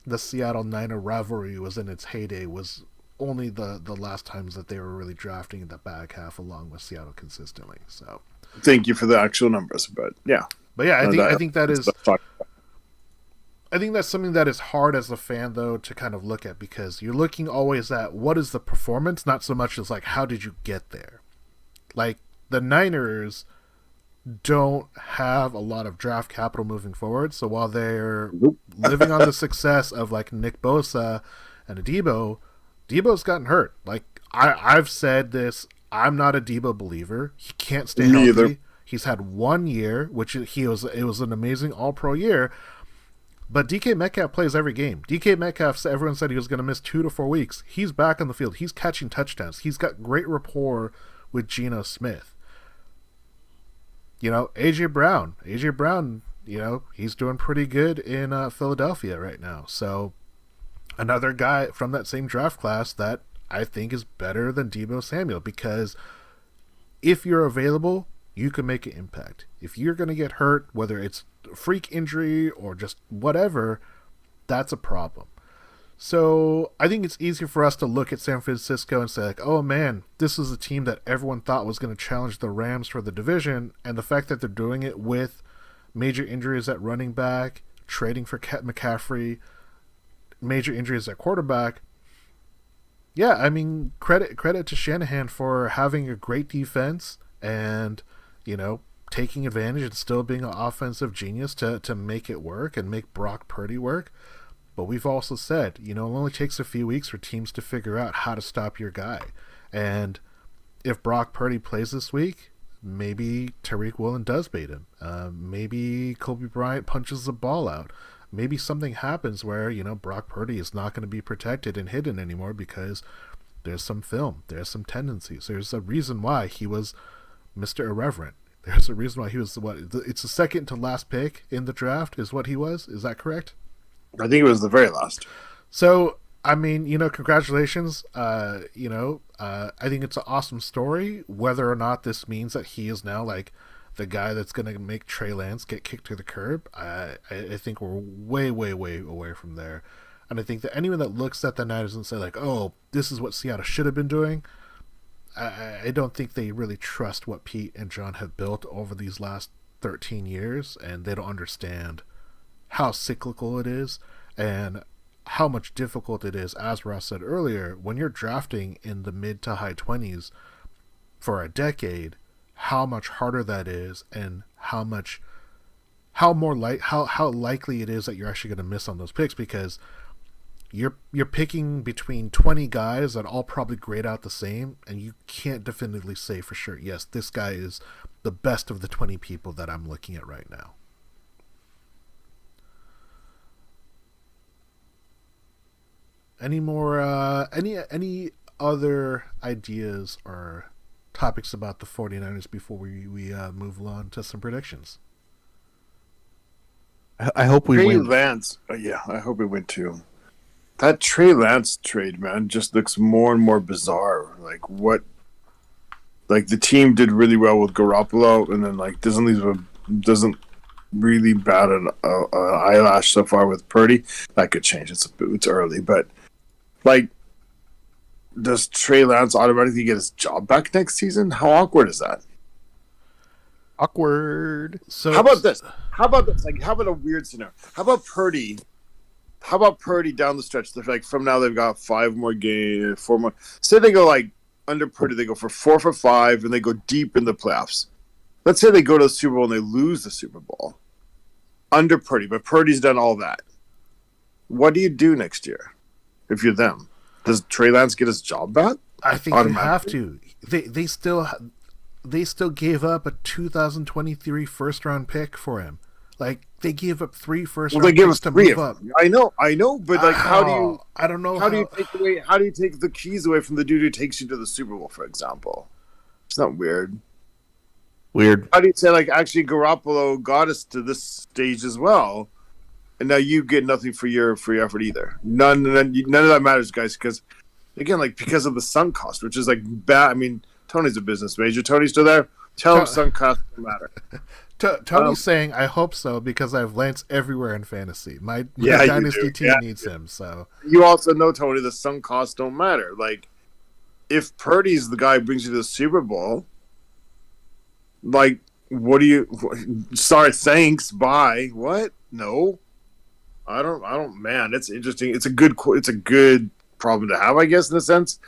the Seattle Niner rivalry was in its heyday, was only the last times that they were really drafting in the back half along with Seattle consistently. So thank you for the actual numbers, but yeah. But yeah, I think that's something that is hard as a fan though to kind of look at, because you're looking always at what is the performance, not so much as like how did you get there. Like, the Niners don't have a lot of draft capital moving forward, so while they're living on the success of like Nick Bosa and a Debo's gotten hurt. Like, I've said this, I'm not a Debo believer. He can't stay healthy. Either. He's had 1 year, which it was an amazing All-Pro year. But DK Metcalf plays every game. DK Metcalf, everyone said he was going to miss 2 to 4 weeks. He's back on the field. He's catching touchdowns. He's got great rapport with Geno Smith. AJ Brown, he's doing pretty good in Philadelphia right now. So another guy from that same draft class that I think is better than Deebo Samuel, because if you're available, you can make an impact. If you're going to get hurt, whether it's a freak injury or just whatever, that's a problem. So I think it's easier for us to look at San Francisco and say, like, oh man, this is a team that everyone thought was going to challenge the Rams for the division, and the fact that they're doing it with major injuries at running back, trading for McCaffrey, major injuries at quarterback. Yeah, I mean, credit to Shanahan for having a great defense and, taking advantage and still being an offensive genius to make it work and make Brock Purdy work. But we've also said, it only takes a few weeks for teams to figure out how to stop your guy. And if Brock Purdy plays this week, maybe Tariq Woolen does bait him. Maybe Kobe Bryant punches the ball out. Maybe something happens where, Brock Purdy is not going to be protected and hidden anymore because there's some film. There's some tendencies. There's a reason why he was Mr. Irreverent. There's a reason why he was it's the second to last pick in the draft is what he was. Is that correct? I think it was the very last. So, I mean, congratulations. I think it's an awesome story. Whether or not this means that he is now like the guy that's going to make Trey Lance get kicked to the curb, I think we're way, way, way away from there. And I think that anyone that looks at the Niners and say like, oh, this is what Seattle should have been doing, I don't think they really trust what Pete and John have built over these last 13 years, and they don't understand how cyclical it is and how much difficult it is, as Ross said earlier, when you're drafting in the mid to high 20s for a decade, how much harder that is and how likely it is that you're actually going to miss on those picks, because you're picking between 20 guys that all probably grade out the same, and you can't definitively say for sure, yes, this guy is the best of the 20 people that I'm looking at right now. Any more any other ideas or topics about the 49ers before we move on to some predictions? I hope we win. Lance. Yeah, I hope we win too. That Trey Lance trade, man, just looks more and more bizarre. Like the team did really well with Garoppolo, and then doesn't really bat an eyelash so far with Purdy. That could change. It's early, but does Trey Lance automatically get his job back next season? How awkward is that? Awkward. So how about this? How about a weird scenario? How about Purdy down the stretch? From now they've got 5 more games, 4 more. Say they go under Purdy, they go for 4 for 5, and they go deep in the playoffs. Let's say they go to the Super Bowl and they lose the Super Bowl under Purdy, but Purdy's done all that. What do you do next year if you're them? Does Trey Lance get his job back? I think you have to. They still gave up a 2023 first round pick for him. They gave up 3 first round picks to move up. I know, but how do you? I don't know. How do you take the keys away from the dude who takes you to the Super Bowl, for example? It's not weird. Weird. How do you say actually Garoppolo got us to this stage as well, and now you get nothing for your effort either? None of that matters, guys, because again, because of the sunk cost, which is bad. I mean, Tony's a business major. Tony's still there. Tell him sunk cost doesn't matter. Tony's saying, I hope so, because I have Lance everywhere in fantasy. My dynasty team needs him. So you also know, Tony, the sunk costs don't matter. If Purdy's the guy who brings you to the Super Bowl, what do you? Sorry, thanks, bye. What? No, I don't. Man, it's interesting. It's a good problem to have, I guess, in a sense.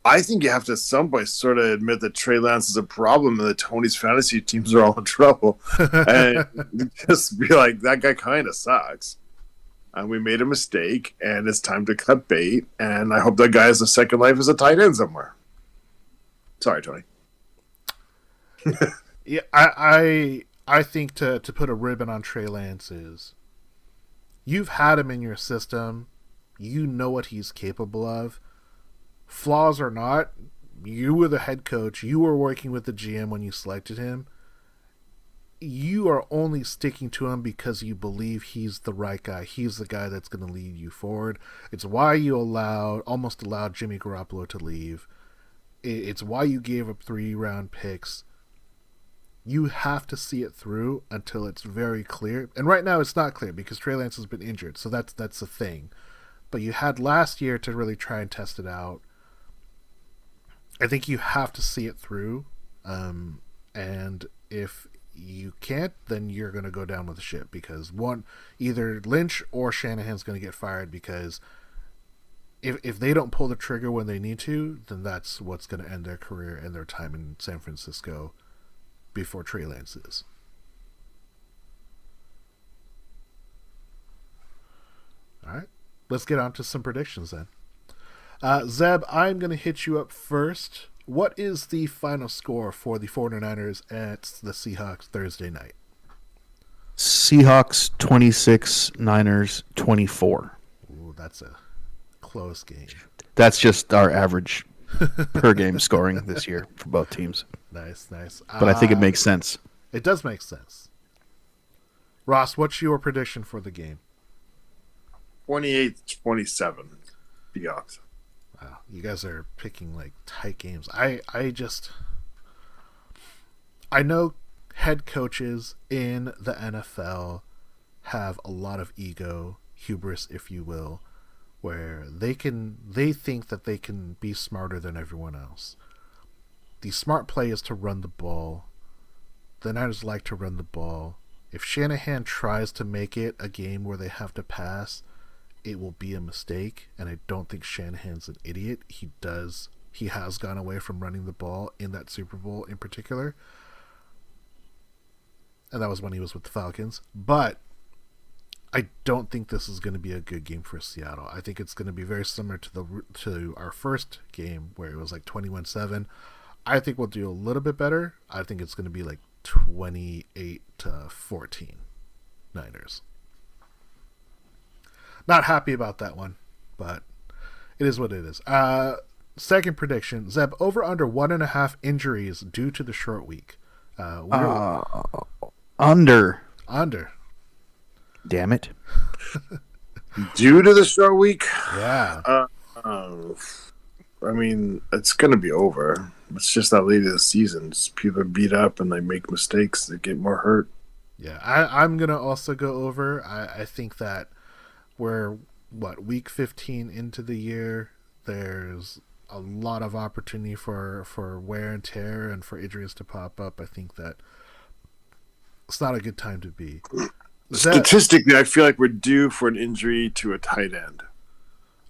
I think you have to at some point sort of admit that Trey Lance is a problem and that Tony's fantasy teams are all in trouble. And just be like, that guy kind of sucks. And we made a mistake, and it's time to cut bait. And I hope that guy has a second life as a tight end somewhere. Sorry, Tony. Yeah, I think to put a ribbon on Trey Lance is you've had him in your system. You know what he's capable of. Flaws or not, you were the head coach. You were working with the GM when you selected him. You are only sticking to him because you believe he's the right guy. He's the guy that's going to lead you forward. It's why you almost allowed Jimmy Garoppolo to leave. It's why you gave up 3-round picks. You have to see it through until it's very clear. And right now it's not clear because Trey Lance has been injured, so that's the thing. But you had last year to really try and test it out. I think you have to see it through. And if you can't, then you're going to go down with the ship because either Lynch or Shanahan's going to get fired because if they don't pull the trigger when they need to, then that's what's going to end their career and their time in San Francisco before Trey Lance is. All right, let's get on to some predictions then. Zeb, I'm going to hit you up first. What is the final score for the 49ers at the Seahawks Thursday night? Seahawks 26, Niners 24. Ooh, that's a close game. That's just our average per game scoring this year for both teams. Nice. But I think it makes sense. It does make sense. Ross, what's your prediction for the game? 28-27, Seahawks. Wow, you guys are picking like tight games. I know head coaches in the NFL have a lot of ego, hubris, if you will, where they think that they can be smarter than everyone else. The smart play is to run the ball. The Niners like to run the ball. If Shanahan tries to make it a game where they have to pass, it will be a mistake, and I don't think Shanahan's an idiot. He has gone away from running the ball in that Super Bowl in particular, and that was when he was with the Falcons. But I don't think this is going to be a good game for Seattle. I think it's going to be very similar to our first game where it was like 21-7. I think we'll do a little bit better. I think it's going to be like 28-14 Niners. Not happy about that one, but it is what it is. Second prediction, Zeb, over under 1.5 injuries due to the short week. Under. Damn it. Due to the short week? Yeah. I mean, it's going to be over. It's just that late of the season. Just people are beat up and they make mistakes. They get more hurt. Yeah, I'm going to also go over. I think that we're, week 15 into the year. There's a lot of opportunity for wear and tear and for injuries to pop up. I think that it's not a good time to be. Statistically, I feel like we're due for an injury to a tight end.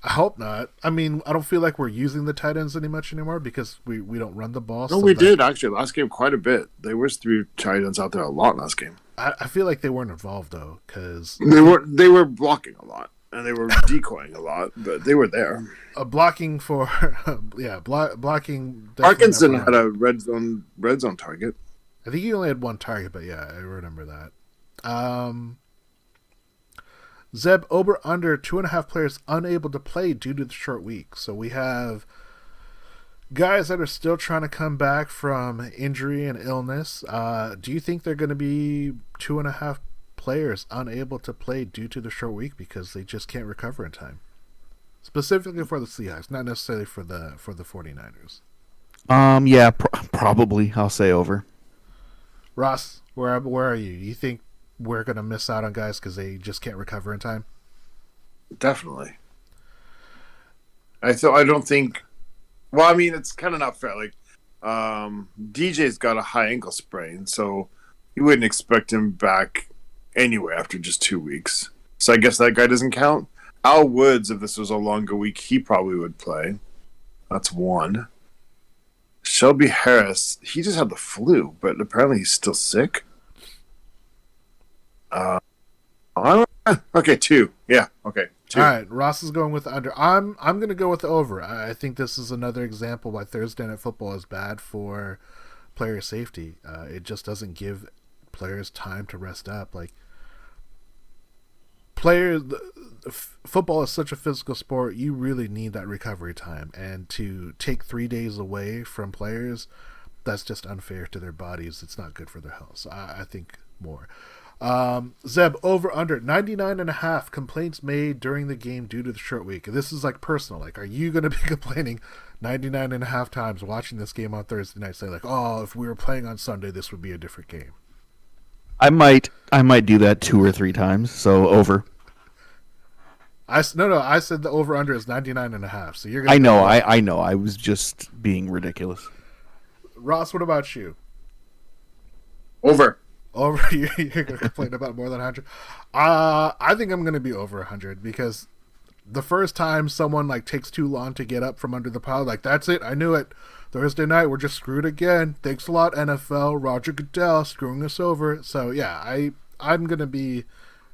I hope not. I mean, I don't feel like we're using the tight ends much anymore because we don't run the ball. No, we did actually last game quite a bit. There was 3 tight ends out there a lot last game. I feel like they weren't involved though because they were blocking a lot and they were decoying a lot, but they were there. Blocking for blocking. Parkinson had a red zone target. I think he only had one target, but yeah, I remember that. Zeb, over under 2.5 players unable to play due to the short week. So we have guys that are still trying to come back from injury and illness. Do you think they're going to be 2.5 players unable to play due to the short week because they just can't recover in time? Specifically for the Seahawks, not necessarily for the 49ers. Yeah, probably. I'll say over. Ross, where are you? You think we're going to miss out on guys because they just can't recover in time? Definitely. I don't think. Well, I mean, it's kind of not fair. Like, DJ's got a high ankle sprain, so you wouldn't expect him back anyway after just 2 weeks. So I guess that guy doesn't count. Al Woods, if this was a longer week, he probably would play. That's one. Shelby Harris, he just had the flu, but apparently he's still sick. Okay, 2. Yeah, okay, 2. All right, Ross is going with the under. I'm going to go with the over. I think this is another example why Thursday Night Football is bad for player safety. It just doesn't give players time to rest up. Like football is such a physical sport. You really need that recovery time, and to take 3 days away from players, that's just unfair to their bodies. It's not good for their health. So I think more. Zeb, over under 99.5 complaints made during the game due to the short week. This is like personal. Like, are you going to be complaining 99.5 times watching this game on Thursday night, saying like, oh, if we were playing on Sunday, this would be a different game? I might do that 2 or 3 times. So over. I said the over under is 99.5. So you're. I know. I was just being ridiculous. Ross, what about you? Over. Over, you're going to complain about more than 100? I think I'm going to be over 100 because the first time someone like takes too long to get up from under the pile, like, that's it, I knew it. Thursday night, we're just screwed again. Thanks a lot, NFL. Roger Goodell screwing us over. So, yeah, I'm going to be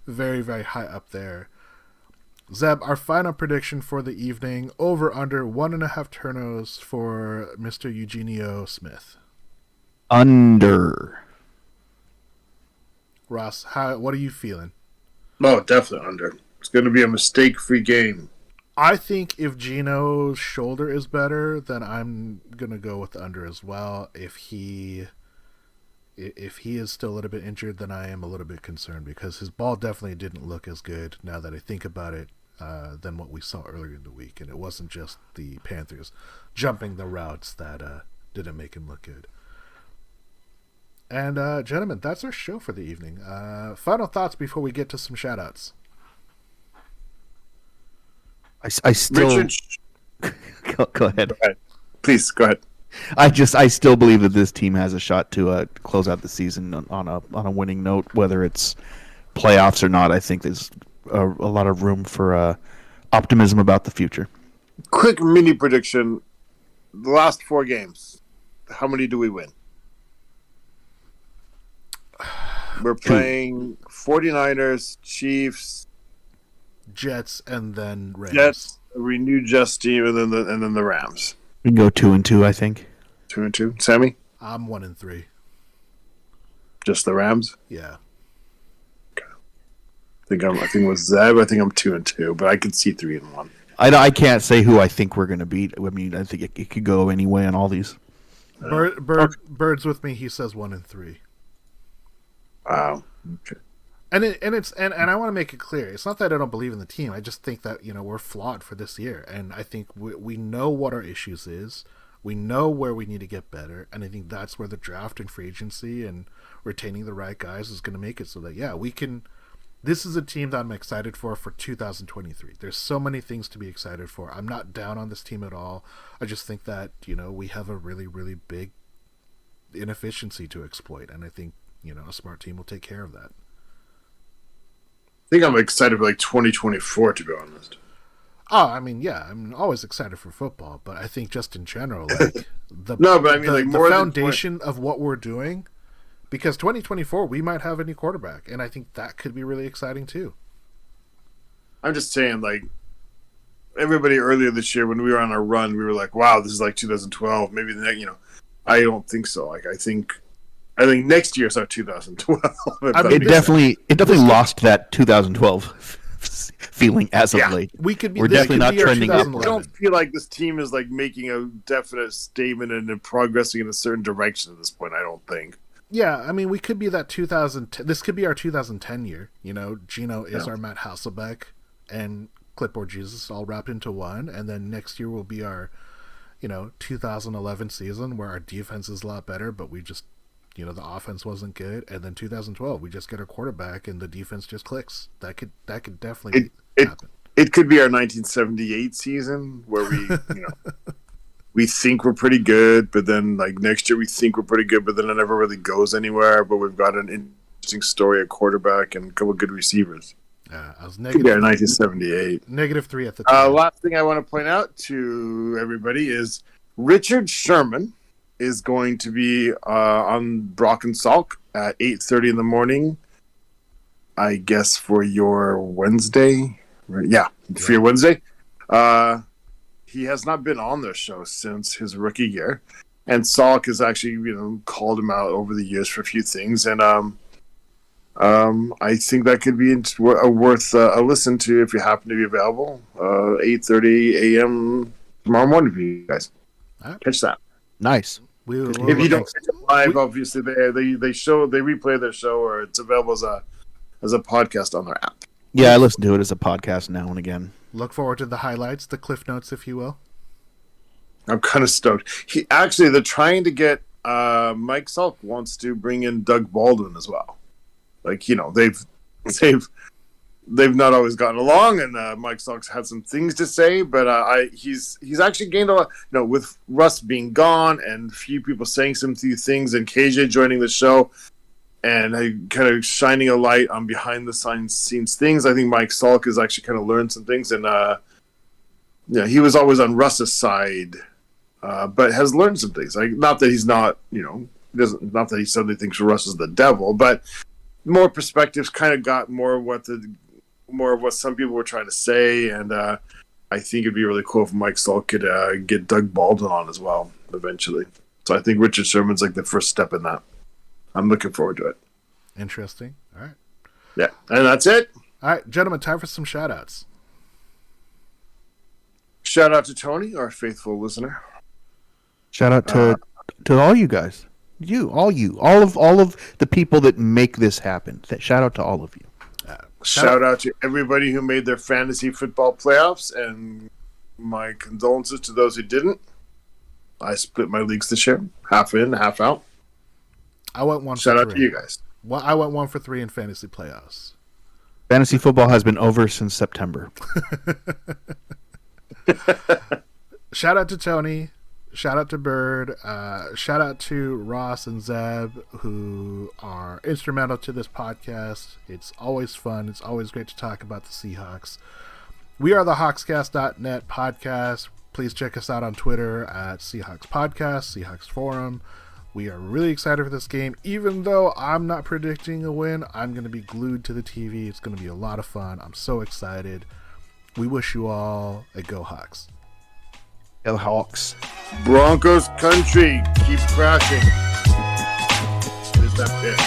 very, very high up there. Zeb, our final prediction for the evening, over under 1.5 turnovers for Mr. Eugenio Smith. Under. Ross, what are you feeling? Oh, definitely under. It's going to be a mistake-free game. I think if Geno's shoulder is better, then I'm going to go with the under as well. If he is still a little bit injured, then I am a little bit concerned because his ball definitely didn't look as good, now that I think about it, than what we saw earlier in the week. And it wasn't just the Panthers jumping the routes that didn't make him look good. And, gentlemen, that's our show for the evening. Final thoughts before we get to some shout-outs. I still... Richard... Go ahead. Go ahead. Please, go ahead. I still believe that this team has a shot to close out the season on a winning note, whether it's playoffs or not. I think there's a lot of room for optimism about the future. Quick mini prediction. The last 4 games, how many do we win? We're playing 49ers, Chiefs, Jets, and then Rams. Jets, a renewed Jets team, and then the Rams. We can go 2-2, I think. 2-2. Sammy? I'm 1-3. Just the Rams? Yeah. Okay. I think with Zeb, I think I'm 2-2, but I could see 3-1. I can't say who I think we're going to beat. I mean, I think it could go any way on all these. Bird's with me. He says 1-3. Wow. Okay. And I want to make it clear. It's not that I don't believe in the team. I just think that, we're flawed for this year, and I think we know what our issues is. We know where we need to get better, and I think that's where the draft and free agency and retaining the right guys is going to make it so that we can. This is a team that I'm excited for 2023. There's so many things to be excited for. I'm not down on this team at all. I just think that we have a really, really big inefficiency to exploit, and I think a smart team will take care of that. I think I'm excited for 2024, to be honest. Oh, I mean, yeah, I'm always excited for football, but I think just in general, the foundation of what we're doing, because 2024 we might have a new quarterback, and I think that could be really exciting too. I'm just saying, everybody earlier this year when we were on our run, we were like, "Wow, this is like 2012." Maybe the next, I don't think so. I think next year's our 2012. It definitely lost that 2012 feeling as of late. We could be. We're definitely not trending up. I don't feel like this team is making a definite statement and progressing in a certain direction at this point. I don't think. Yeah, I mean, we could be that 2010. This could be our 2010 year. Geno is our Matt Hasselbeck and Clipboard Jesus all wrapped into one, and then next year will be our, 2011 season where our defense is a lot better, but we just. The offense wasn't good, and then 2012 we just get a quarterback and the defense just clicks. That could definitely happen. It could be our 1978 season where we we think we're pretty good, but then next year we think we're pretty good, but then it never really goes anywhere. But we've got an interesting story at quarterback and a couple of good receivers. I was negative. Could be our 1978. -3 at the time. Last thing I want to point out to everybody is Richard Sherman is going to be on Brock and Salk at 8:30 in the morning, I guess, for your Wednesday. Yeah, for your Wednesday. He has not been on the show since his rookie year. And Salk has actually, called him out over the years for a few things, and I think that could be worth a listen to if you happen to be available. 8:30 a.m. tomorrow morning for you guys. Right. Catch that. Nice. If you don't catch it live, obviously they replay their show, or it's available as a podcast on their app. Yeah, I listen to it as a podcast now and again. Look forward to the highlights, the cliff notes, if you will. I'm kind of stoked. They're trying to get Mike Salk wants to bring in Doug Baldwin as well. Like, they've not always gotten along, and Mike Salk's had some things to say, but he's actually gained a lot. With Russ being gone and few people saying some few things, and KJ joining the show, and kind of shining a light on behind the scenes things. I think Mike Salk has actually kind of learned some things, and he was always on Russ's side, but has learned some things. Like, not that he's not, not that he suddenly thinks Russ is the devil, but more perspectives, kind of got more of what some people were trying to say, and I think it'd be really cool if Mike Salk could get Doug Baldwin on as well eventually. So I think Richard Sherman's like the first step in that. I'm looking forward to it. Interesting. All right. Yeah, and that's it. All right, gentlemen, time for some shout-outs. Shout out to Tony, our faithful listener. Shout out to all you guys. All of the people that make this happen. Shout out to all of you. Shout out to everybody who made their fantasy football playoffs, and my condolences to those who didn't. I split my leagues this year, half in, half out. I went one. Shout for out three. to you guys. Well, I went 1 for 3 in fantasy playoffs. Fantasy football has been over since September. Shout out to Tony. Shout out to Bird. Shout out to Ross and Zeb, who are instrumental to this podcast. It's always fun. It's always great to talk about the Seahawks. We are the Hawkscast.net podcast. Please check us out on Twitter at Seahawks Podcast, Seahawks Forum. We are really excited for this game. Even though I'm not predicting a win, I'm going to be glued to the TV. It's going to be a lot of fun. I'm so excited. We wish you all a Go Hawks. Go Hawks. Broncos country keeps crashing. There's that bit.